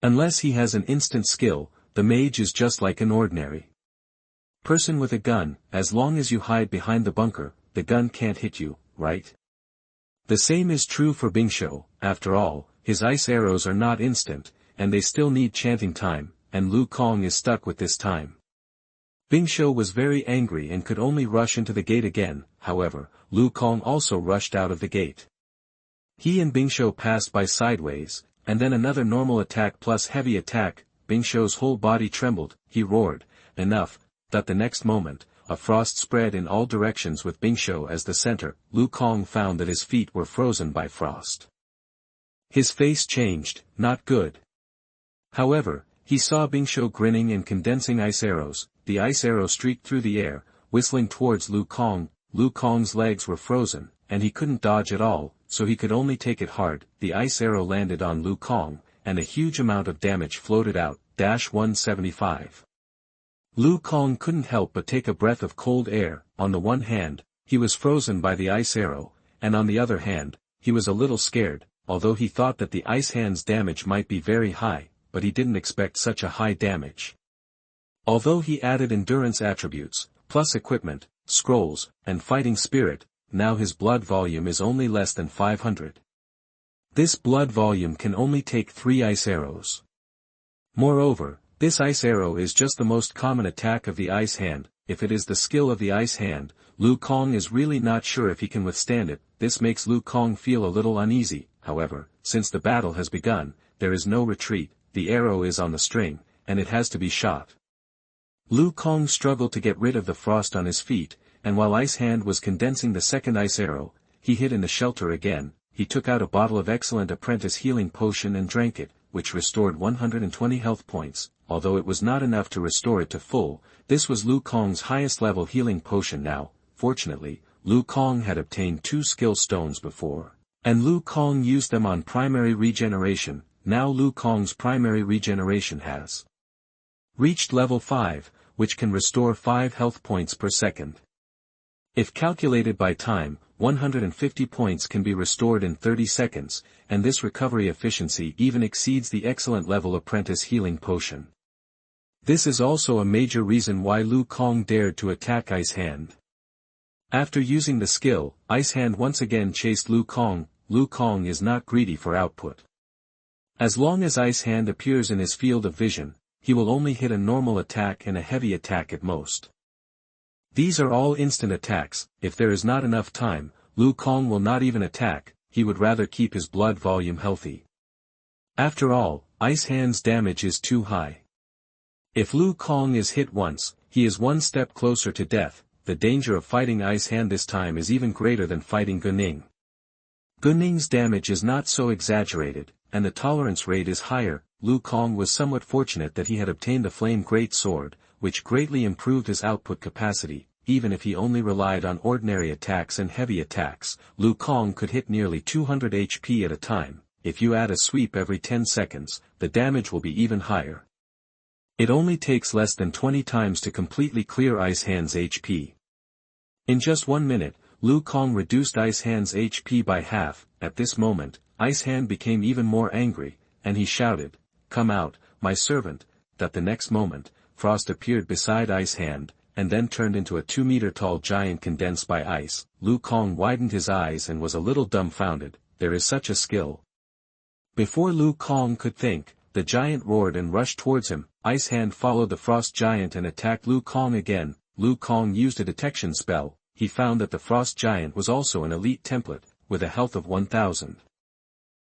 Speaker 1: Unless he has an instant skill, the mage is just like an ordinary person with a gun. As long as you hide behind the bunker, the gun can't hit you, right? The same is true for Bing Shou. After all, his ice arrows are not instant, and they still need chanting time, and Lu Kong is stuck with this time. Bing Shou was very angry and could only rush into the gate again. However, Lu Kong also rushed out of the gate. He and Bing Shou passed by sideways, and then another normal attack plus heavy attack. Bing Shou's whole body trembled. He roared, "Enough!" The next moment, a frost spread in all directions with Bingshou as the center. Lu Kong found that his feet were frozen by frost. His face changed, not good. However, he saw Bingshou grinning and condensing ice arrows. The ice arrow streaked through the air, whistling towards Lu Kong. Lu Kong's legs were frozen, and he couldn't dodge at all, so he could only take it hard. The ice arrow landed on Lu Kong, and a huge amount of damage floated out. 175. Lu Kong couldn't help but take a breath of cold air. On the one hand, he was frozen by the ice arrow, and on the other hand, he was a little scared, although he thought that the ice hand's damage might be very high, but he didn't expect such a high damage. Although he added endurance attributes, plus equipment, scrolls, and fighting spirit, now his blood volume is only less than 500. This blood volume can only take 3 ice arrows. Moreover, this ice arrow is just the most common attack of the ice hand. If it is the skill of the ice hand, Lu Kong is really not sure if he can withstand it. This makes Lu Kong feel a little uneasy. However, since the battle has begun, there is no retreat, the arrow is on the string, and it has to be shot. Lu Kong struggled to get rid of the frost on his feet, and while Ice Hand was condensing the second ice arrow, he hid in the shelter again. He took out a bottle of excellent apprentice healing potion and drank it, which restored 120 health points. Although it was not enough to restore it to full, this was Lu Kong's highest level healing potion now. Fortunately, Lu Kong had obtained 2 skill stones before, and Lu Kong used them on primary regeneration. Now Lu Kong's primary regeneration has reached level 5, which can restore 5 health points per second. If calculated by time, 150 points can be restored in 30 seconds, and this recovery efficiency even exceeds the excellent level apprentice healing potion. This is also a major reason why Lu Kong dared to attack Ice Hand. After using the skill, Ice Hand once again chased Lu Kong. Lu Kong is not greedy for output. As long as Ice Hand appears in his field of vision, he will only hit a normal attack and a heavy attack at most. These are all instant attacks. If there is not enough time, Lu Kong will not even attack, he would rather keep his blood volume healthy. After all, Ice Hand's damage is too high. If Lu Kong is hit once, he is one step closer to death. The danger of fighting Ice Hand this time is even greater than fighting Yingying. Yingying's damage is not so exaggerated, and the tolerance rate is higher. Lu Kong was somewhat fortunate that he had obtained the Flame Great Sword, which greatly improved his output capacity. Even if he only relied on ordinary attacks and heavy attacks, Lu Kong could hit nearly 200 HP at a time. If you add a sweep every 10 seconds, the damage will be even higher. It only takes less than 20 times to completely clear Ice Hand's HP. In just 1 minute, Lu Kong reduced Ice Hand's HP by half. At this moment, Ice Hand became even more angry, and he shouted, "Come out, my servant!" That the next moment, Frost appeared beside Ice Hand, and then turned into a 2-meter-tall giant condensed by ice. Lu Kong widened his eyes and was a little dumbfounded. There is such a skill. Before Lu Kong could think, the giant roared and rushed towards him. Ice Hand followed the Frost Giant and attacked Lu Kong again. Lu Kong used a detection spell. He found that the Frost Giant was also an elite template, with a health of 1000.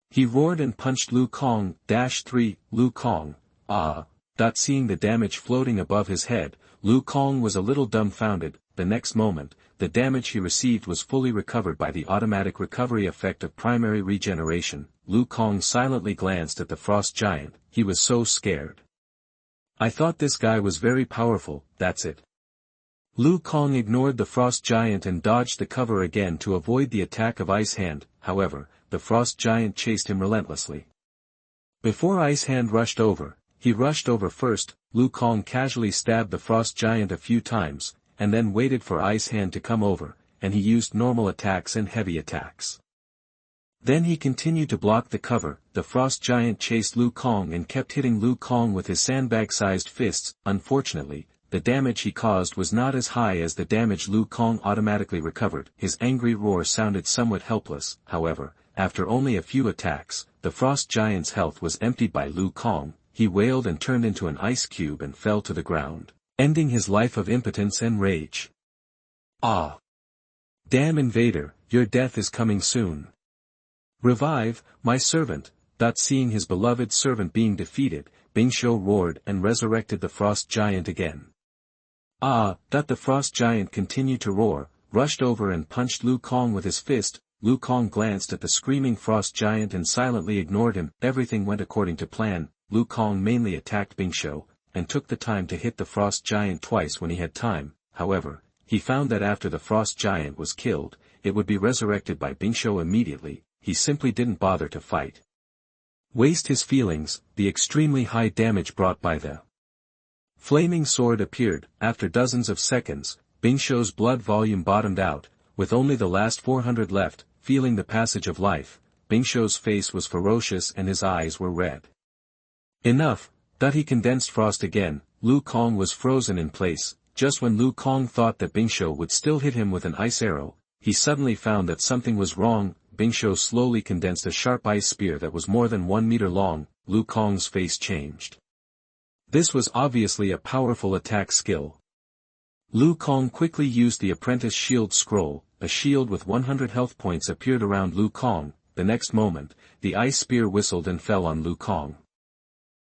Speaker 1: He roared and punched Lu Kong. 3. Lu Kong. Seeing the damage floating above his head, Lu Kong was a little dumbfounded. The next moment, the damage he received was fully recovered by the automatic recovery effect of primary regeneration. Lu Kong silently glanced at the Frost Giant. He was so scared. "I thought this guy was very powerful, that's it." Lu Kong ignored the Frost Giant and dodged the cover again to avoid the attack of Ice Hand. However, the Frost Giant chased him relentlessly. Before Ice Hand rushed over, he rushed over first. Lu Kong casually stabbed the Frost Giant a few times, and then waited for Ice Hand to come over, and he used normal attacks and heavy attacks. Then he continued to block the cover. The Frost Giant chased Lu Kong and kept hitting Lu Kong with his sandbag-sized fists. Unfortunately, the damage he caused was not as high as the damage Lu Kong automatically recovered. His angry roar sounded somewhat helpless. However, after only a few attacks, the Frost Giant's health was emptied by Lu Kong. He wailed and turned into an ice cube and fell to the ground, ending his life of impotence and rage. "Ah! Damn invader, your death is coming soon. Revive, my servant." Seeing his beloved servant being defeated, Bingshou roared and resurrected the Frost Giant again. That the frost giant continued to roar, rushed over and punched Lu Kong with his fist. Lu Kong glanced at the screaming frost giant and silently ignored him. Everything went according to plan. Lu Kong mainly attacked Bingshou, and took the time to hit the frost giant twice when he had time. However, he found that after the frost giant was killed, it would be resurrected by Bingshou immediately. He simply didn't bother to fight. Waste his feelings. The extremely high damage brought by the flaming sword appeared. After dozens of seconds, Bingshou's blood volume bottomed out, with only the last 400 left. Feeling the passage of life, Bingshou's face was ferocious and his eyes were red. Enough, that he condensed frost again. Lu Kong was frozen in place. Just when Lu Kong thought that Bingshou would still hit him with an ice arrow, he suddenly found that something was wrong. Bingshou slowly condensed a sharp ice spear that was more than 1 meter long. Lu Kong's face changed. This was obviously a powerful attack skill. Lu Kong quickly used the apprentice shield scroll. A shield with 100 health points appeared around Lu Kong. The next moment, the ice spear whistled and fell on Lu Kong.